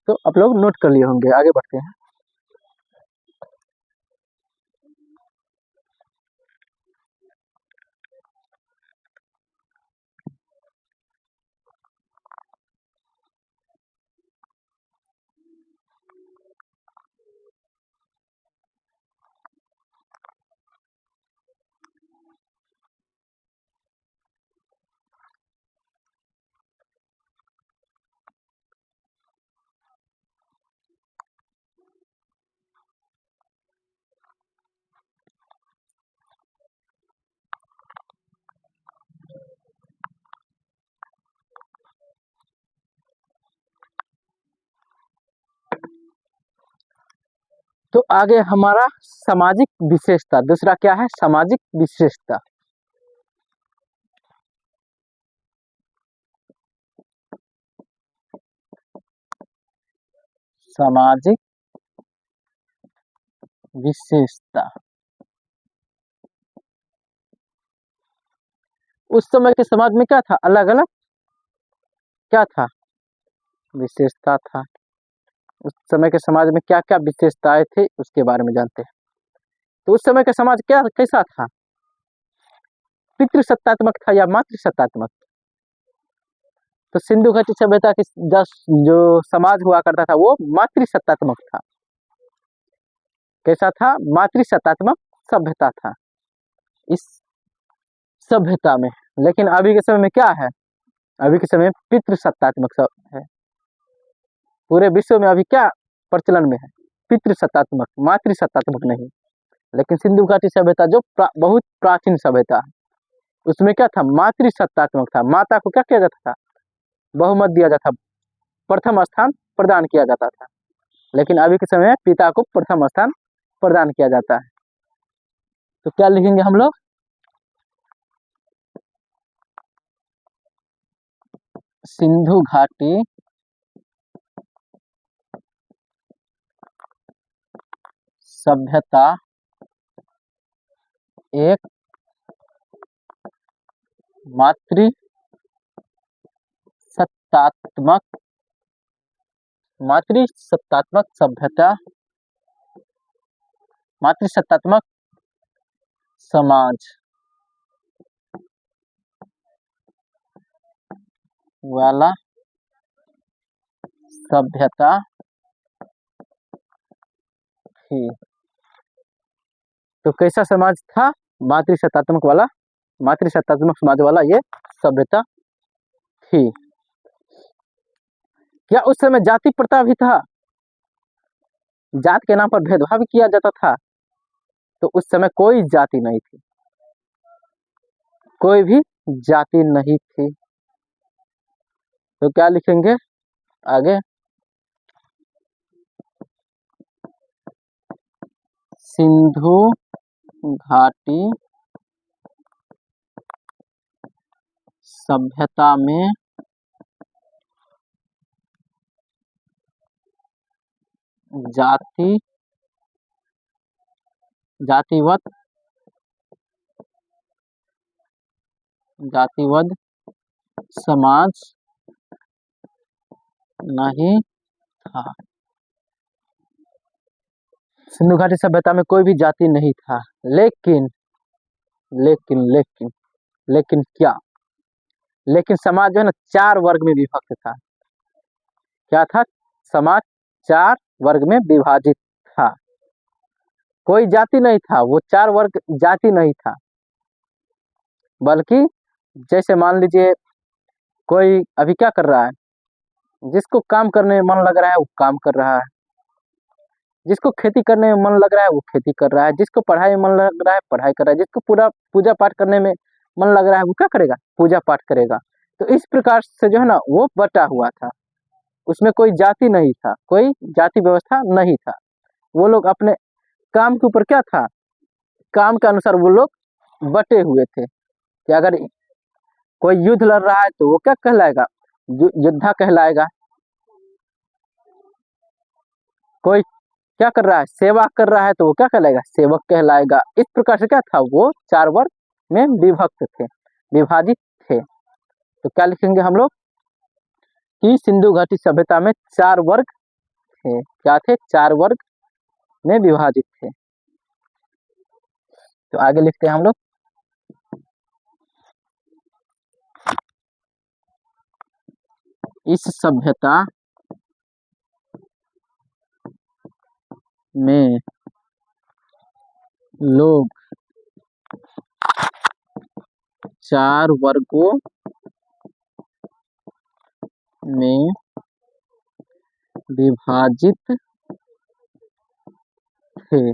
तो आप लोग नोट कर लिए होंगे, आगे बढ़ते हैं। तो आगे हमारा सामाजिक विशेषता, दूसरा क्या है? सामाजिक विशेषता। सामाजिक विशेषता। उस समय के समाज में क्या था? अलग अलग क्या था? विशेषता था। उस समय के समाज में क्या क्या विशेषताएं थी उसके बारे में जानते हैं। तो उस समय का समाज क्या कैसा था? पितृसत्तात्मक था या मातृसत्तात्मक? तो सिंधु घाटी सभ्यता की जो समाज हुआ करता था वो मातृसत्तात्मक था। कैसा था? मातृसत्तात्मक सभ्यता था इस सभ्यता में। लेकिन अभी के समय में क्या है? अभी के समय में पितृसत्तात्मक है। पूरे विश्व में अभी क्या प्रचलन में है? पितृसत्तात्मक, मातृसत्तात्मक नहीं। लेकिन सिंधु घाटी सभ्यता जो बहुत प्राचीन सभ्यता है, उसमें क्या था? मातृसत्तात्मक था। माता को क्या किया जाता था? बहुमत दिया जाता था, प्रथम स्थान प्रदान किया जाता था। लेकिन अभी के समय में पिता को प्रथम स्थान प्रदान किया जाता है। तो क्या लिखेंगे हम लोग? सिंधु घाटी सभ्यता एक मातृसत्तात्मक सभ्यता, मातृसत्तात्मक समाज वाला सभ्यता थी। तो कैसा समाज था? मातृसत्तात्मक समाज वाला ये सभ्यता थी। क्या उस समय जाति प्रथा भी था? जात के नाम पर भेदभाव भी किया जाता था? तो उस समय कोई जाति नहीं थी, कोई भी जाति नहीं थी। तो क्या लिखेंगे आगे? सिंधु घाटी सभ्यता में जातिवाद समाज नहीं था। सिंधु घाटी सभ्यता में कोई भी जाति नहीं था, लेकिन लेकिन लेकिन लेकिन क्या? लेकिन समाज जो है ना 4 वर्ग में विभक्त था। क्या था? समाज 4 वर्ग में विभाजित था। कोई जाति नहीं था, वो 4 वर्ग जाति नहीं था, बल्कि जैसे मान लीजिए कोई अभी क्या कर रहा है, जिसको काम करने में मन लग रहा है वो काम कर रहा है, जिसको खेती करने में मन लग रहा है वो खेती कर रहा है, जिसको पढ़ाई में मन लग रहा है पढ़ाई कर रहा है, जिसको पूरा पूजा पाठ करने में मन लग रहा है वो क्या करेगा? पूजा पाठ करेगा। तो इस प्रकार से जो है ना वो बटा हुआ था, उसमें कोई जाति नहीं था, कोई जाति व्यवस्था नहीं था। वो लोग अपने काम के ऊपर क्या था, काम के अनुसार वो लोग बटे हुए थे कि अगर कोई युद्ध लड़ रहा है तो वो क्या कहलाएगा? योद्धा कहलाएगा। कोई क्या कर रहा है? सेवा कर रहा है तो वो क्या कहलाएगा? सेवक कहलाएगा। इस प्रकार से क्या था, वो 4 वर्ग में विभक्त थे, विभाजित थे। तो क्या लिखेंगे हम लोग कि सिंधु घाटी सभ्यता में 4 वर्ग थे। क्या थे? 4 वर्ग में विभाजित थे। तो आगे लिखते हैं हम लोग, इस सभ्यता में लोग 4 वर्गों में विभाजित थे।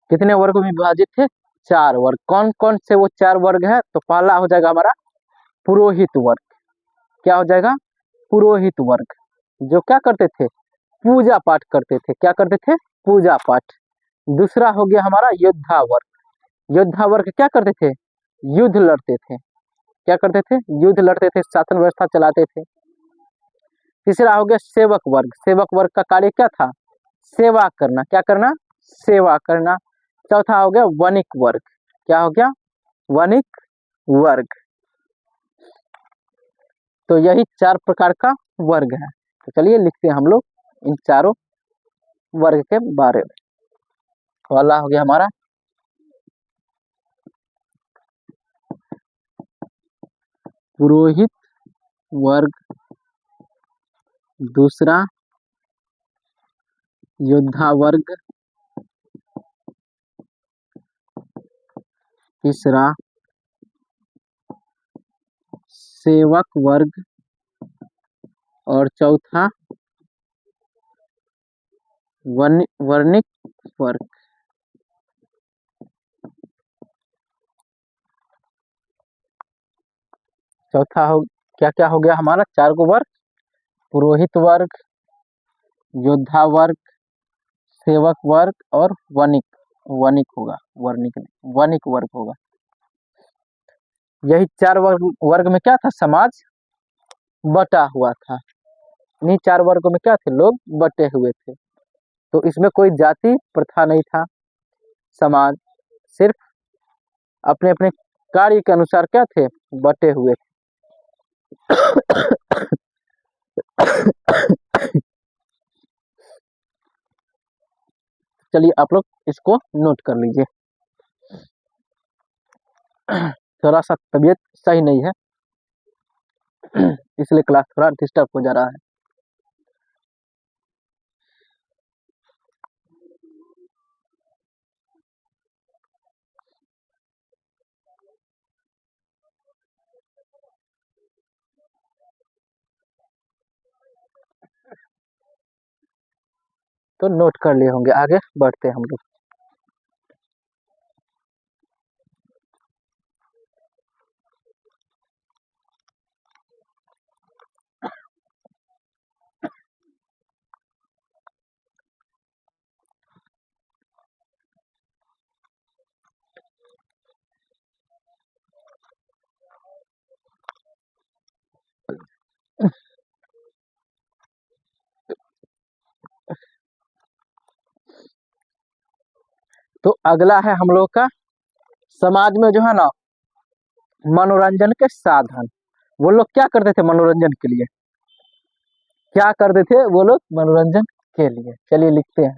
कितने वर्गों में विभाजित थे? 4 वर्ग। कौन कौन से वो 4 वर्ग है? तो पहला हो जाएगा हमारा पुरोहित वर्ग। क्या हो जाएगा? पुरोहित वर्ग, जो क्या करते थे? पूजा पाठ करते थे। क्या करते थे? पूजा पाठ। दूसरा हो गया हमारा योद्धा वर्ग। योद्धा वर्ग क्या करते थे? युद्ध लड़ते थे। क्या करते थे? युद्ध लड़ते थे, शासन व्यवस्था चलाते थे। तीसरा हो गया सेवक वर्ग। सेवक वर्ग का कार्य क्या था? सेवा करना। क्या करना? सेवा करना। चौथा हो गया वणिक वर्ग। क्या हो गया? वणिक वर्ग। तो यही 4 प्रकार का वर्ग है। तो चलिए लिखते हैं हम लोग इन चारों वर्ग के बारे में। पहला हो गया हमारा पुरोहित वर्ग, दूसरा योद्धा वर्ग, तीसरा सेवक वर्ग और चौथा वर्णिक वर्ग। चौथा हो क्या क्या हो गया हमारा? 4 को वर्ग, पुरोहित वर्ग, योद्धा वर्ग, सेवक वर्ग और वणिक। वणिक होगा, वर्णिक नहीं, वणिक वर्ग होगा। यही 4 वर्ग में क्या था? समाज बटा हुआ था। इन्हीं 4 वर्गों में क्या थे? लोग बटे हुए थे। तो इसमें कोई जाति प्रथा नहीं था। समाज सिर्फ अपने अपने कार्य के अनुसार क्या थे? बटे हुए थे। चलिए आप लोग इसको नोट कर लीजिए। थोड़ा सा तबीयत सही नहीं है, इसलिए क्लास थोड़ा डिस्टर्ब हो जा रहा है। तो नोट कर लिए होंगे। आगे बढ़ते हैं हम लोग। तो अगला है हम लोग का समाज में जो है ना मनोरंजन के साधन। वो लोग क्या करते थे मनोरंजन के लिए? क्या करते थे वो लोग मनोरंजन के लिए? चलिए लिखते हैं।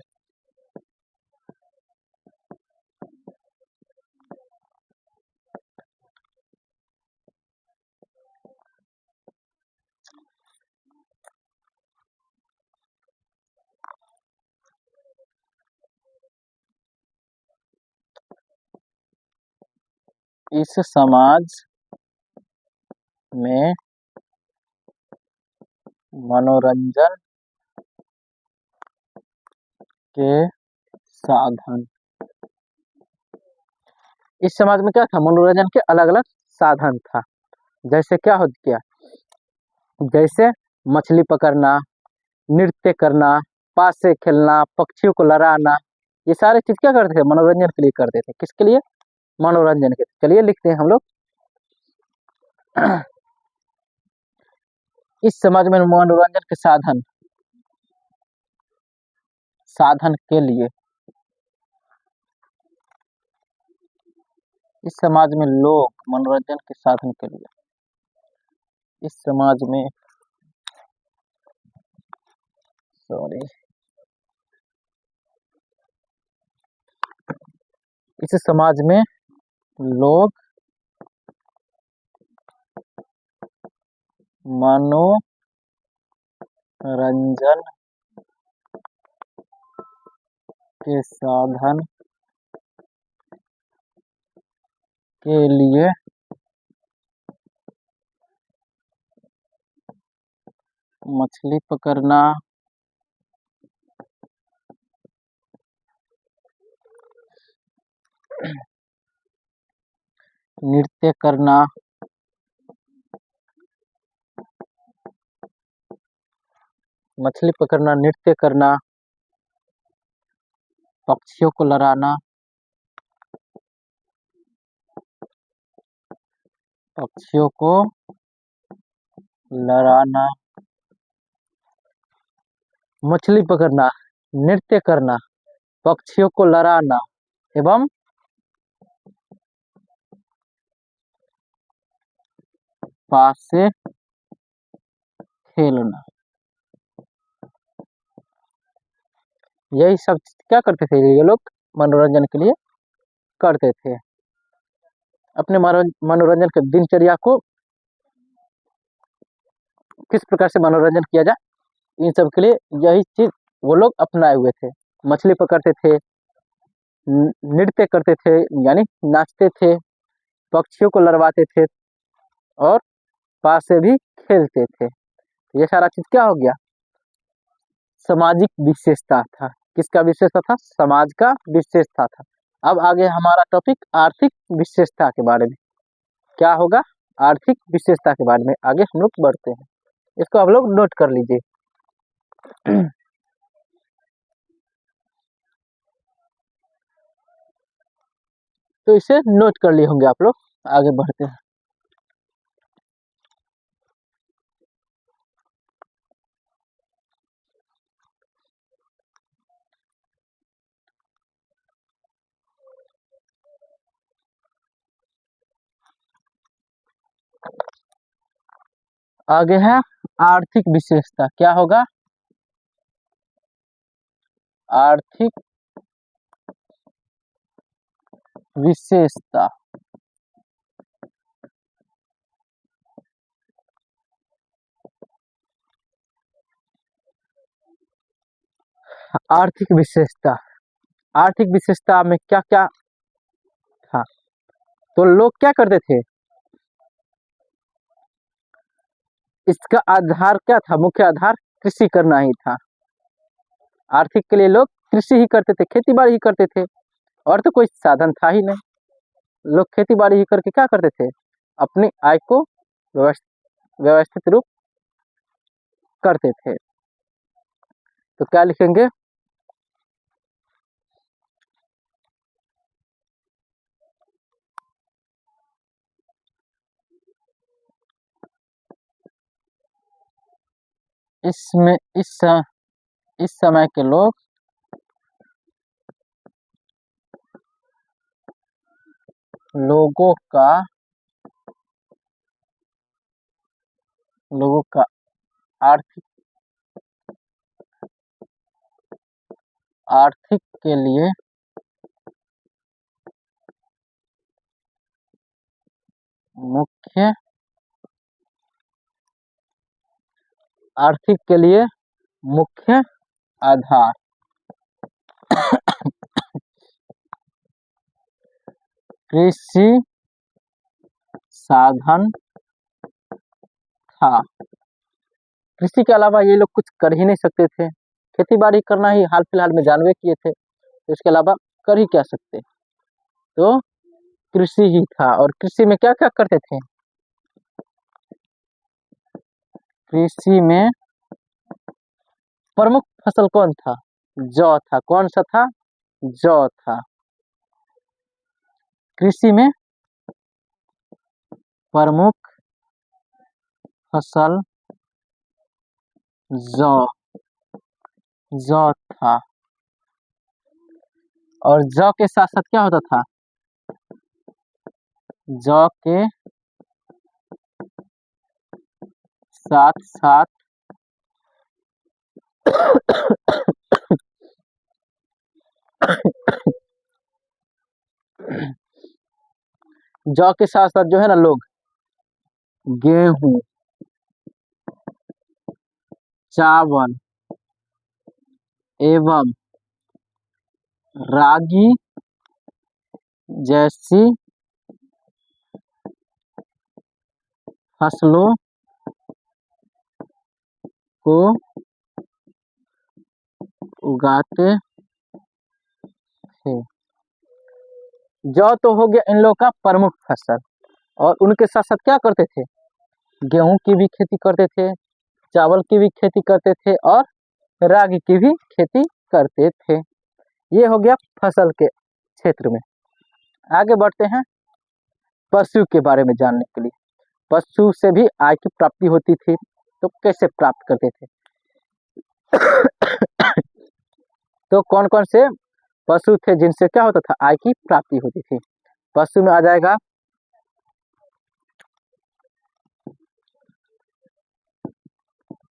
इस समाज में मनोरंजन के साधन। इस समाज में क्या था? मनोरंजन के अलग अलग साधन था। जैसे क्या हो गया? जैसे मछली पकड़ना, नृत्य करना, पासे खेलना, पक्षियों को लड़ाना, ये सारे चीज क्या करते थे? मनोरंजन के लिए करते थे। किसके लिए? मनोरंजन के। चलिए लिखते हैं हम लोग। इस समाज में मनोरंजन के साधन साधन के लिए इस समाज में लोग मनोरंजन के साधन के लिए इस समाज में सॉरी इस समाज में लोग मनोरंजन के साधन के लिए मछली पकड़ना, नृत्य करना, मछली पकड़ना, नृत्य करना, पक्षियों को लड़ाना, पक्षियों को लड़ाना, मछली पकड़ना, नृत्य करना, पक्षियों को लड़ाना एवं पास से खेलना, यही सब क्या करते थे ये लोग? मनोरंजन के लिए करते थे। अपने मनोरंजन के दिनचर्या को किस प्रकार से मनोरंजन किया जाए, इन सब के लिए यही चीज वो लोग अपनाए हुए थे। मछली पकड़ते थे, नृत्य करते थे यानी नाचते थे, पक्षियों को लड़वाते थे और पास से भी खेलते थे। ये सारा चीज क्या हो गया? सामाजिक विशेषता था। किसका विशेषता था? समाज का विशेषता था। अब आगे हमारा टॉपिक आर्थिक विशेषता के बारे में। क्या होगा? आर्थिक विशेषता के बारे में आगे हम लोग बढ़ते हैं। इसको आप लोग नोट कर लीजिए। तो इसे नोट कर लिए होंगे आप लोग। आगे बढ़ते हैं। आगे है आर्थिक विशेषता। क्या होगा? आर्थिक विशेषता। आर्थिक विशेषता। आर्थिक विशेषता में क्या क्या था? तो लोग क्या करते थे? इसका आधार क्या था? मुख्य आधार कृषि करना ही था। आर्थिक के लिए लोग कृषि ही करते थे, खेती बाड़ी ही करते थे, और तो कोई साधन था ही नहीं। लोग खेती बाड़ी ही करके क्या करते थे, अपनी आय को व्यवस्थित रूप करते थे। तो क्या लिखेंगे, इसमें इस समय के लोगों का आर्थिक के लिए मुख्य आर्थिक के लिए मुख्य आधार कृषि साधन था। कृषि के अलावा ये लोग कुछ कर ही नहीं सकते थे, खेती बाड़ी करना ही हाल फिलहाल में जानवे किए थे, तो इसके अलावा कर ही क्या सकते। तो कृषि ही था। और कृषि में क्या क्या करते थे, कृषि में प्रमुख फसल कौन था, जौ था। कौन सा था, जौ था। कृषि में प्रमुख फसल जौ था। और जौ के साथ साथ क्या होता था, जौ के साथ साथ जौ के साथ साथ जो है ना लोग गेहूं, चावल एवं रागी जैसी फसलों को उगाते थे। जौ तो हो गया इन लोगों का प्रमुख फसल, और उनके साथ साथ क्या करते थे, गेहूं की भी खेती करते थे, चावल की भी खेती करते थे, और रागी की भी खेती करते थे। ये हो गया फसल के क्षेत्र में। आगे बढ़ते हैं पशु के बारे में जानने के लिए। पशु से भी आय की प्राप्ति होती थी, तो कैसे प्राप्त करते थे। तो कौन कौन से पशु थे जिनसे क्या होता था, आय की प्राप्ति होती थी। पशु में आ जाएगा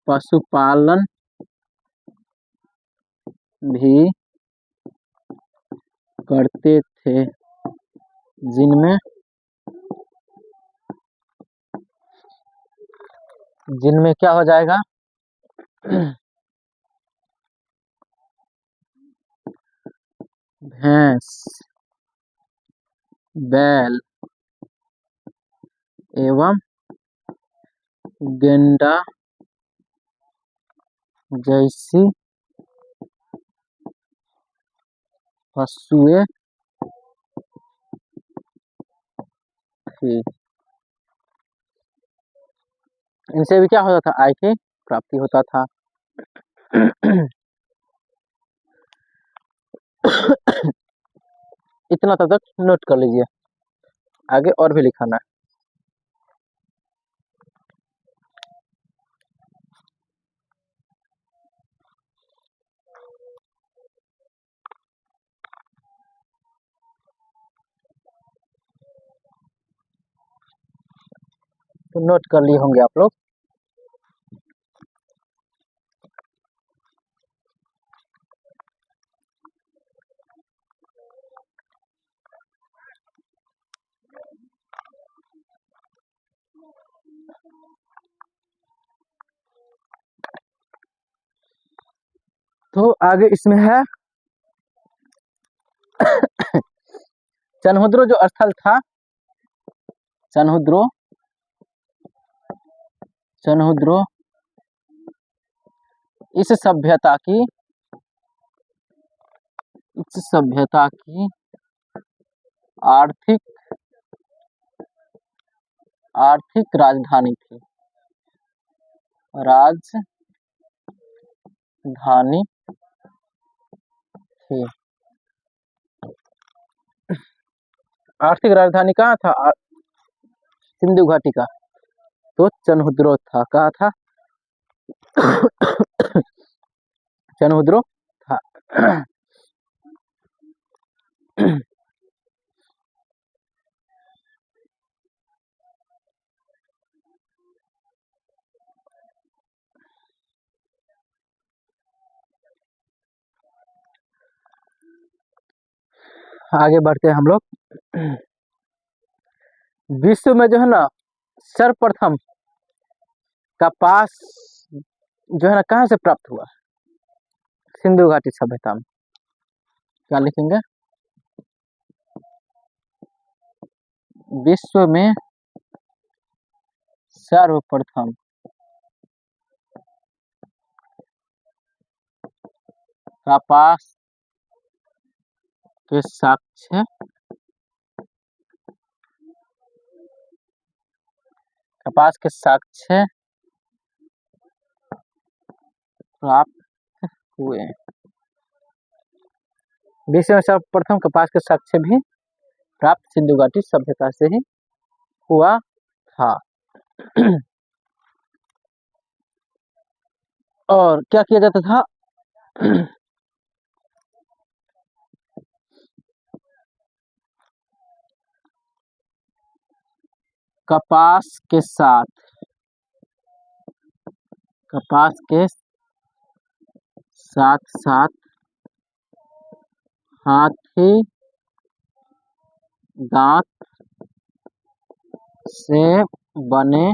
पशुपालन भी करते थे, जिनमें क्या हो जाएगा, भैंस, बैल एवं गेंडा जैसी पशुएं थी। इनसे भी क्या होता था, आय की प्राप्ति होता था। इतना तक नोट कर लीजिए, आगे और भी लिखाना है। तो नोट कर लिए होंगे आप लोग। तो आगे इसमें है चनहुद्रो जो स्थल था, चनहुद्रो इस सभ्यता की इस सभ्यता की आर्थिक राजधानी थी। राजधानी थी। आर्थिक राजधानी कहाँ था? सिंधु घाटी का तो चनहुद्रो था। कहाँ था? चनहुद्रो था। आगे बढ़ते हैं हम लोग। विश्व में जो है ना सर्वप्रथम कपास जो है ना कहाँ से प्राप्त हुआ? सिंधु घाटी सभ्यता में। क्या लिखेंगे? विश्व में सर्वप्रथम कपास के साक्ष्य प्राप्त हुए। विश्व में सर्वप्रथम कपास के साक्ष्य भी प्राप्त सिंधु घाटी सभ्यता से ही हुआ था। और क्या किया जाता था? कपास के साथ साथ हाथी दांत से बने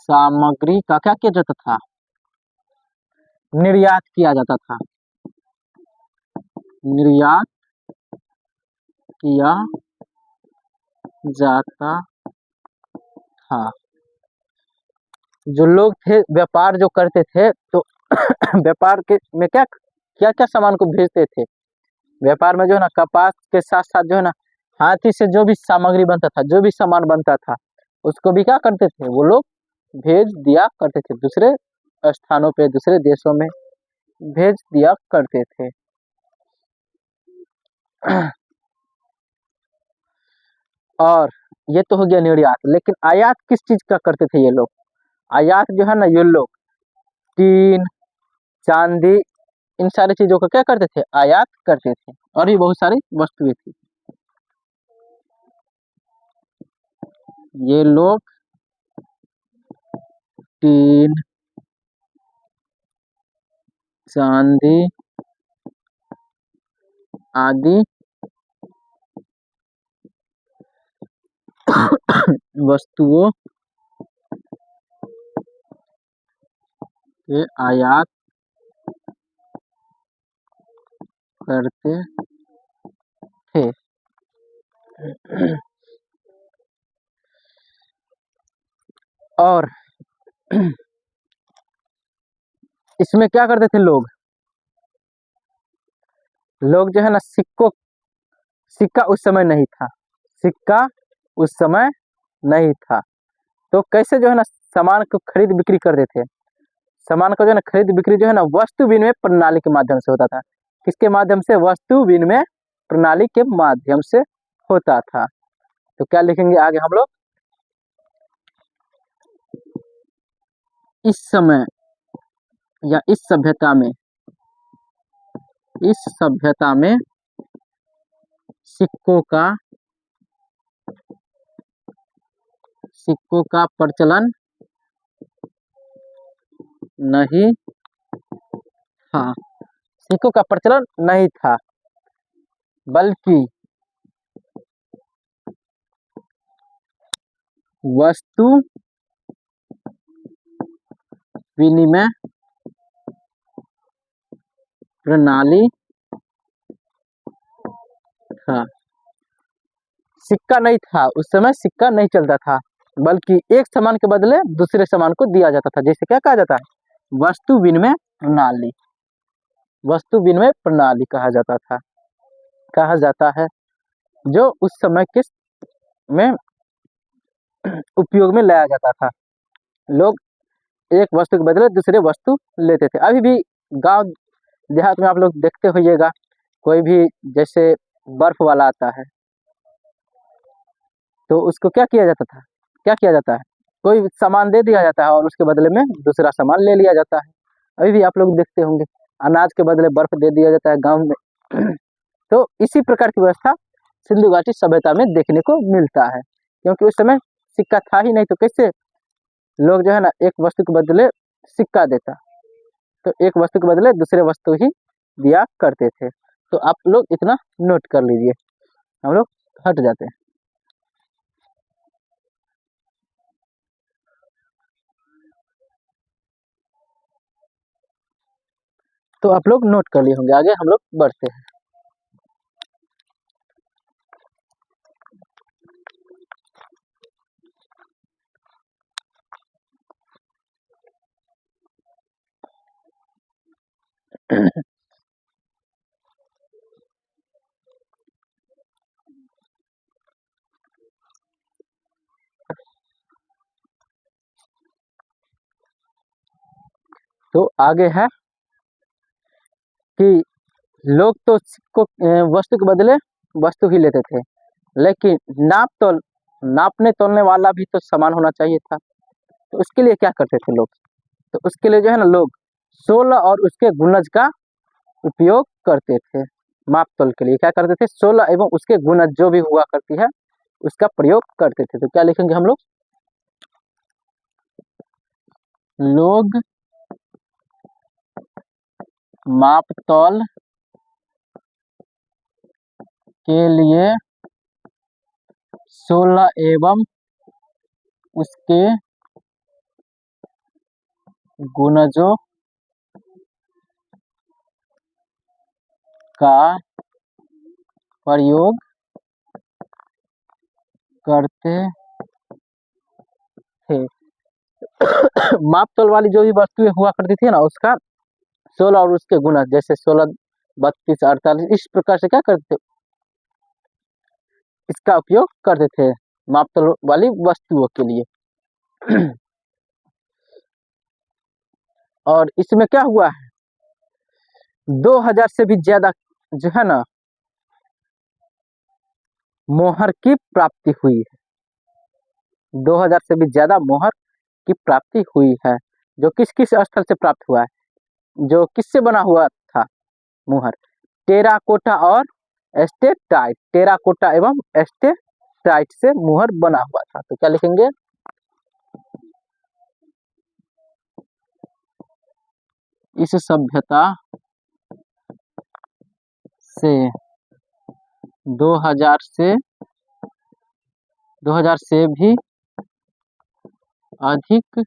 सामग्री का क्या किया जाता था? निर्यात किया जाता था। निर्यात किया जाता था। जो लोग थे व्यापार जो करते थे तो व्यापार के में क्या क्या सामान को भेजते थे? व्यापार में जो है ना कपास के साथ साथ जो है ना हाथी से जो भी सामग्री बनता था, जो भी सामान बनता था, उसको भी क्या करते थे? वो लोग भेज दिया करते थे। दूसरे स्थानों पे, दूसरे देशों में भेज दिया करते थे। और ये तो हो गया निर्यात। लेकिन आयात किस चीज का करते थे ये लोग? आयात जो है ना ये लोग टीन, चांदी, इन सारी चीजों का क्या करते थे? आयात करते थे। और भी बहुत सारी वस्तुएं थी। ये लोग टीन, चांदी आदि वस्तुओं के आयात करते थे। और इसमें क्या करते थे लोग जो है ना सिक्का उस समय नहीं था। सिक्का उस समय नहीं था। तो कैसे जो है ना सामान को खरीद बिक्री करते थे? सामान का जो है ना खरीद बिक्री जो है ना वस्तु विनिमय प्रणाली के माध्यम से होता था। किसके माध्यम से? वस्तु विनिमय प्रणाली के माध्यम से होता था। तो क्या लिखेंगे आगे हम लोग? इस समय या इस सभ्यता में सिक्कों का प्रचलन नहीं था। सिक्कों का प्रचलन नहीं था, बल्कि वस्तु विनिमय प्रणाली था। सिक्का नहीं था उस समय, सिक्का नहीं चलता था, बल्कि एक सामान के बदले दूसरे सामान को दिया जाता था। जैसे क्या कहा जाता है? वस्तु विनिमय प्रणाली। वस्तु विनिमय प्रणाली कहा जाता था, कहा जाता है, जो उस समय किस में उपयोग में लाया जाता था। लोग एक वस्तु के बदले दूसरे वस्तु लेते थे। अभी भी गांव देहात में आप लोग देखते होइएगा, कोई भी जैसे बर्फ वाला आता है तो उसको क्या किया जाता था, क्या किया जाता है, कोई सामान दे दिया जाता है और उसके बदले में दूसरा सामान ले लिया जाता है। अभी भी आप लोग देखते होंगे, अनाज के बदले बर्फ दे दिया जाता है गांव में। तो इसी प्रकार की व्यवस्था सिंधु घाटी सभ्यता में देखने को मिलता है, क्योंकि उस समय सिक्का था ही नहीं, तो कैसे लोग जो है ना एक वस्तु के बदले सिक्का देता, तो एक वस्तु के बदले दूसरे वस्तु ही दिया करते थे। तो आप लोग इतना नोट कर लीजिए, हम लोग हट जाते हैं। तो आप लोग नोट कर लिए होंगे, आगे हम लोग बढ़ते हैं। तो आगे है कि लोग तो सिक्कों वस्तु के बदले वस्तु ही लेते थे, लेकिन नापने तोलने वाला भी तो सामान होना चाहिए था। तो उसके लिए क्या करते थे लोग, तो उसके लिए जो है ना लोग 16 और उसके गुणज का उपयोग करते थे। माप तोल के लिए क्या करते थे, 16 एवं उसके गुणज जो भी हुआ करती है उसका प्रयोग करते थे। तो क्या लिखेंगे हम लोग माप तौल के लिए 16 एवं उसके गुणजों का प्रयोग करते थे। माप तौल वाली जो भी वस्तुएं हुआ करती थी ना उसका 16 और उसके गुणज, जैसे 16, 32, 48, इस प्रकार से क्या करते थे, इसका उपयोग करते थे माप तौल वाली वस्तुओं के लिए। और इसमें क्या हुआ है, 2000 से भी ज्यादा जो है ना मोहर की प्राप्ति हुई है। 2000 से भी ज्यादा मोहर की प्राप्ति हुई है। जो किस किस स्थल से प्राप्त हुआ है, जो किससे बना हुआ था मोहर, टेराकोटा और एस्टेटाइट, टेराकोटा एवं एस्टेटाइट से मोहर बना हुआ था। तो क्या लिखेंगे, इस सभ्यता से 2000 से भी अधिक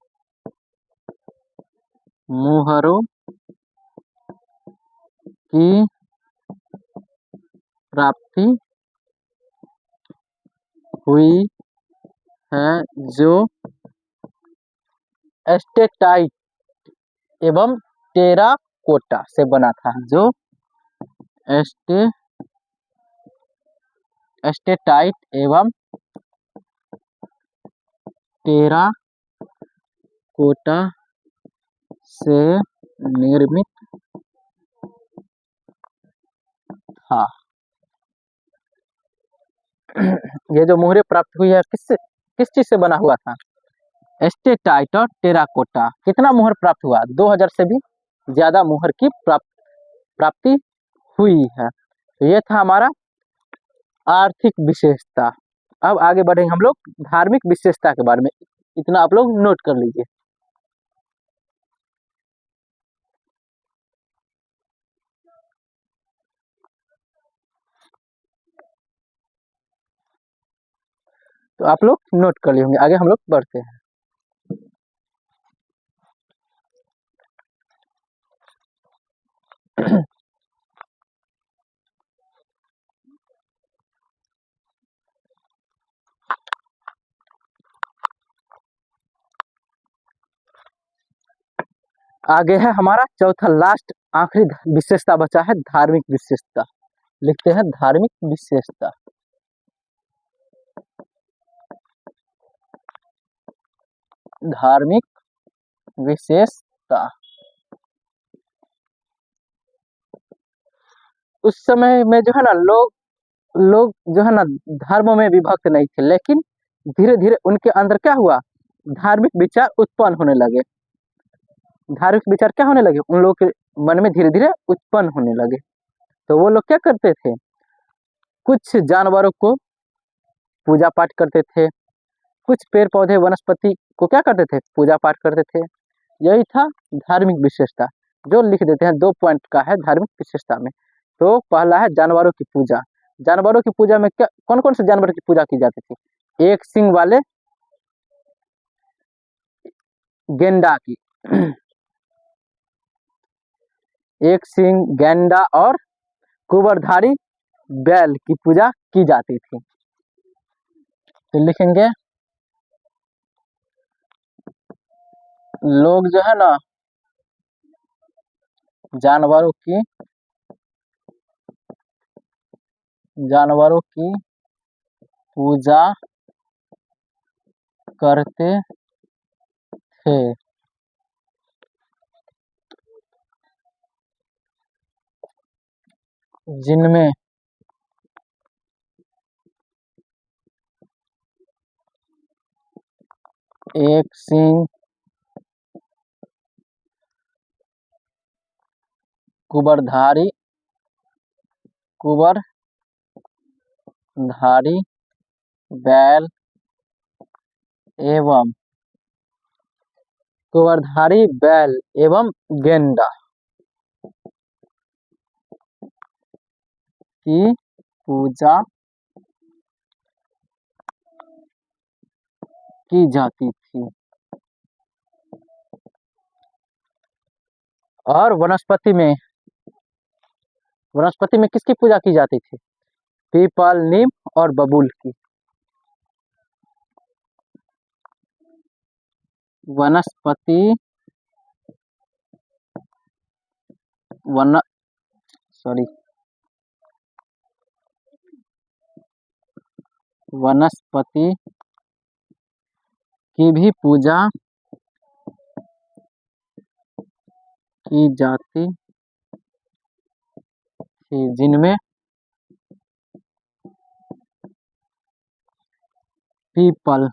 मोहरों की प्राप्ति हुई है, जो एस्टेटाइट एवं टेराकोटा से बना था, जो एस्टेटाइट एवं टेराकोटा से निर्मित था। ये जो मोहरें प्राप्त हुई है किस चीज से बना हुआ था, एस्टेटाइट और टेराकोटा। कितना मोहर प्राप्त हुआ, 2000 से भी ज्यादा मोहर की प्राप्ति हुई है। तो ये था हमारा आर्थिक विशेषता। अब आगे बढ़ेंगे हम लोग धार्मिक विशेषता के बारे में, इतना आप लोग नोट कर लीजिए। तो आप लोग नोट कर लिए होंगे, आगे हम लोग बढ़ते हैं। आगे है हमारा चौथा लास्ट आखिरी विशेषता बचा है धार्मिक विशेषता। लिखते हैं धार्मिक विशेषता। धार्मिक विशेषता। उस समय में जो है ना लोग लोग जो है ना धर्मों में विभक्त नहीं थे, लेकिन धीरे धीरे उनके अंदर क्या हुआ, धार्मिक विचार उत्पन्न होने लगे। धार्मिक विचार क्या होने लगे, उन लोगों के मन में धीरे धीरे उत्पन्न होने लगे। तो वो लोग क्या करते थे, कुछ जानवरों को पूजा पाठ करते थे, कुछ पेड़ पौधे वनस्पति को क्या करते थे, पूजा पाठ करते थे। यही था धार्मिक विशेषता, जो लिख देते हैं 2 पॉइंट का है धार्मिक विशेषता में। तो पहला है जानवरों की पूजा। जानवरों की पूजा में क्या, कौन कौन से जानवर की पूजा की जाती थी, एक सींग वाले गेंडा की एक सींग गेंडा और कुबरधारी बैल की पूजा की जाती थी। तो लिखेंगे लोग जो है ना जानवरों की पूजा करते थे। जिनमें एक सींग कुबरधारी बैल एवं कुबरधारी बैल एवं गेंडा की पूजा की जाती थी। और वनस्पति में किसकी पूजा की जाती थी, पीपल, नीम और बबूल की। वनस्पति की भी पूजा की जाती थी, जिनमें पीपल,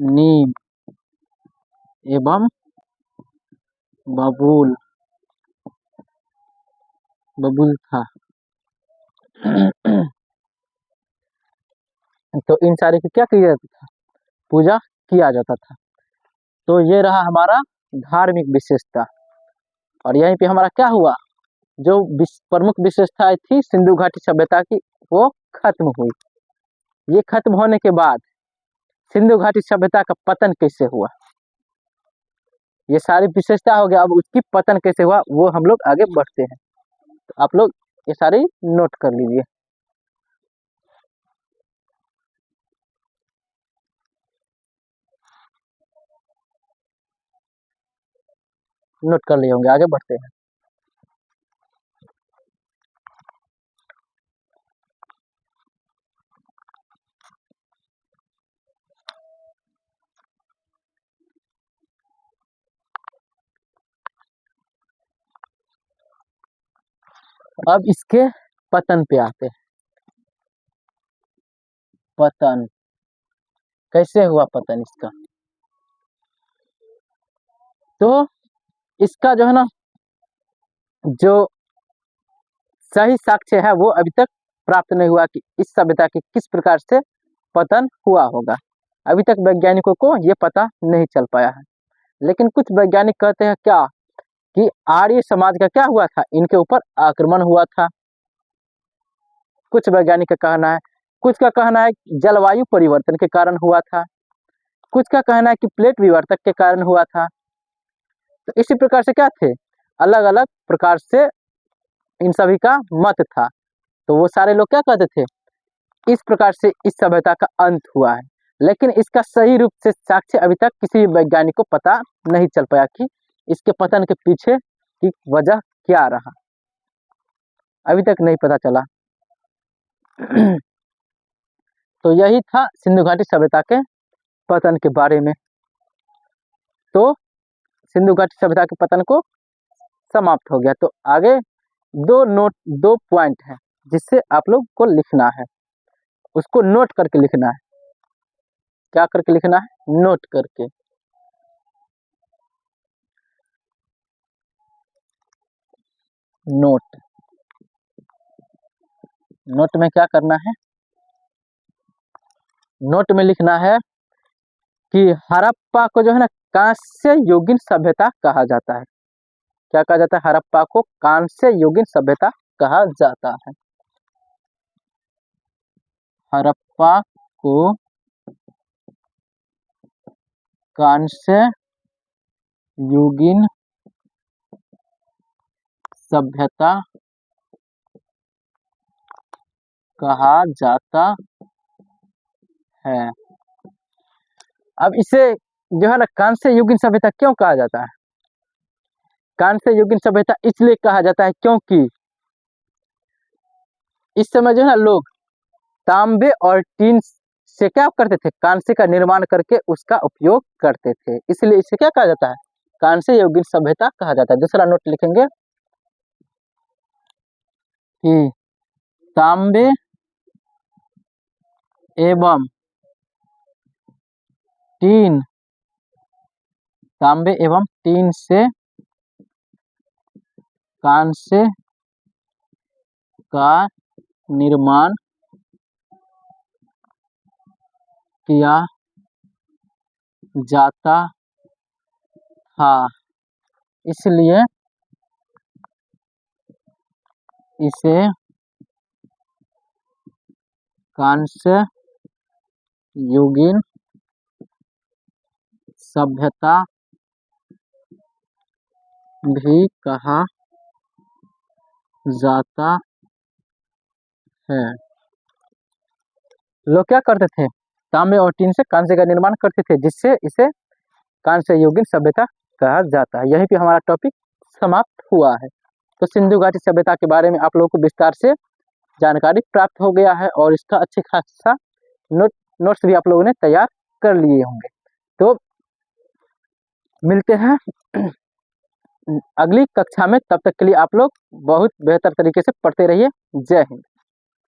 नीम एवं बबूल था। तो इन सारे की क्या किया जाता था, पूजा किया जाता था। तो ये रहा हमारा धार्मिक विशेषता। और यहीं पे हमारा क्या हुआ, जो प्रमुख विशेषताएं थी सिंधु घाटी सभ्यता की, वो खत्म हुई। ये खत्म होने के बाद सिंधु घाटी सभ्यता का पतन कैसे हुआ, ये सारी विशेषता हो गया। अब उसकी पतन कैसे हुआ वो हम लोग आगे बढ़ते हैं। तो आप लोग ये सारी नोट कर लीजिए, नोट कर लिए होंगे, आगे बढ़ते हैं। अब इसके पतन पे आते हैं। पतन कैसे हुआ, पतन इसका, तो इसका जो है ना, जो सही साक्ष्य है वो अभी तक प्राप्त नहीं हुआ कि इस सभ्यता की किस प्रकार से पतन हुआ होगा। अभी तक वैज्ञानिकों को ये पता नहीं चल पाया है। लेकिन कुछ वैज्ञानिक कहते हैं क्या, कि आर्य समाज का क्या हुआ था, इनके ऊपर आक्रमण हुआ था। कुछ वैज्ञानिक का कहना है, कुछ का कहना है जलवायु परिवर्तन के कारण हुआ था, कुछ का कहना है कि प्लेट विवर्तक के कारण हुआ था। तो इसी प्रकार से क्या थे, अलग अलग प्रकार से इन सभी का मत था। तो वो सारे लोग क्या कहते थे, इस प्रकार से इस सभ्यता का अंत हुआ है। लेकिन इसका सही रूप से साक्ष्य अभी तक किसी भी वैज्ञानिक को पता नहीं चल पाया कि इसके पतन के पीछे की वजह क्या रहा, अभी तक नहीं पता चला। तो यही था सिंधु घाटी सभ्यता के पतन के बारे में। तो सिंधु घाटी सभ्यता के पतन को समाप्त हो गया। तो आगे दो पॉइंट है जिससे आप लोग को लिखना है, उसको नोट करके लिखना है। क्या करके लिखना है? नोट करके। नोट में क्या करना है? नोट में लिखना है कि हड़प्पा को जो है ना कांस्य युगीन सभ्यता कहा जाता है। क्या कहा जाता है? हड़प्पा को कांस्य युगीन सभ्यता कहा जाता है। हड़प्पा को कांस्य युगीन सभ्यता कहा जाता है। अब इसे जो है ना कांस्य युगीन सभ्यता क्यों कहा जाता है? कांस्य युगीन सभ्यता इसलिए कहा जाता है क्योंकि इस समय जो है ना लोग तांबे और टीन से क्या करते थे? कांस्य का निर्माण करके उसका उपयोग करते थे, इसलिए इसे क्या कहा जाता है? कांस्य युगीन सभ्यता कहा जाता है। दूसरा नोट लिखेंगे कि तांबे एवं टीन से कांस्य का निर्माण किया जाता था, इसलिए इसे कांस्य युगीन सभ्यता भी कहा जाता है। लोग क्या करते थे? तांबे और टीन से कांस्य का निर्माण करते थे, जिससे इसे कांस्य युगीन सभ्यता कहा जाता है। यहीं पे हमारा टॉपिक समाप्त हुआ है। तो सिंधु घाटी सभ्यता के बारे में आप लोगों को विस्तार से जानकारी प्राप्त हो गया है और इसका अच्छे खासा नोट्स भी आप लोगों ने तैयार कर लिए होंगे। तो मिलते हैं अगली कक्षा में, तब तक के लिए आप लोग बहुत बेहतर तरीके से पढ़ते रहिए। जय हिंद।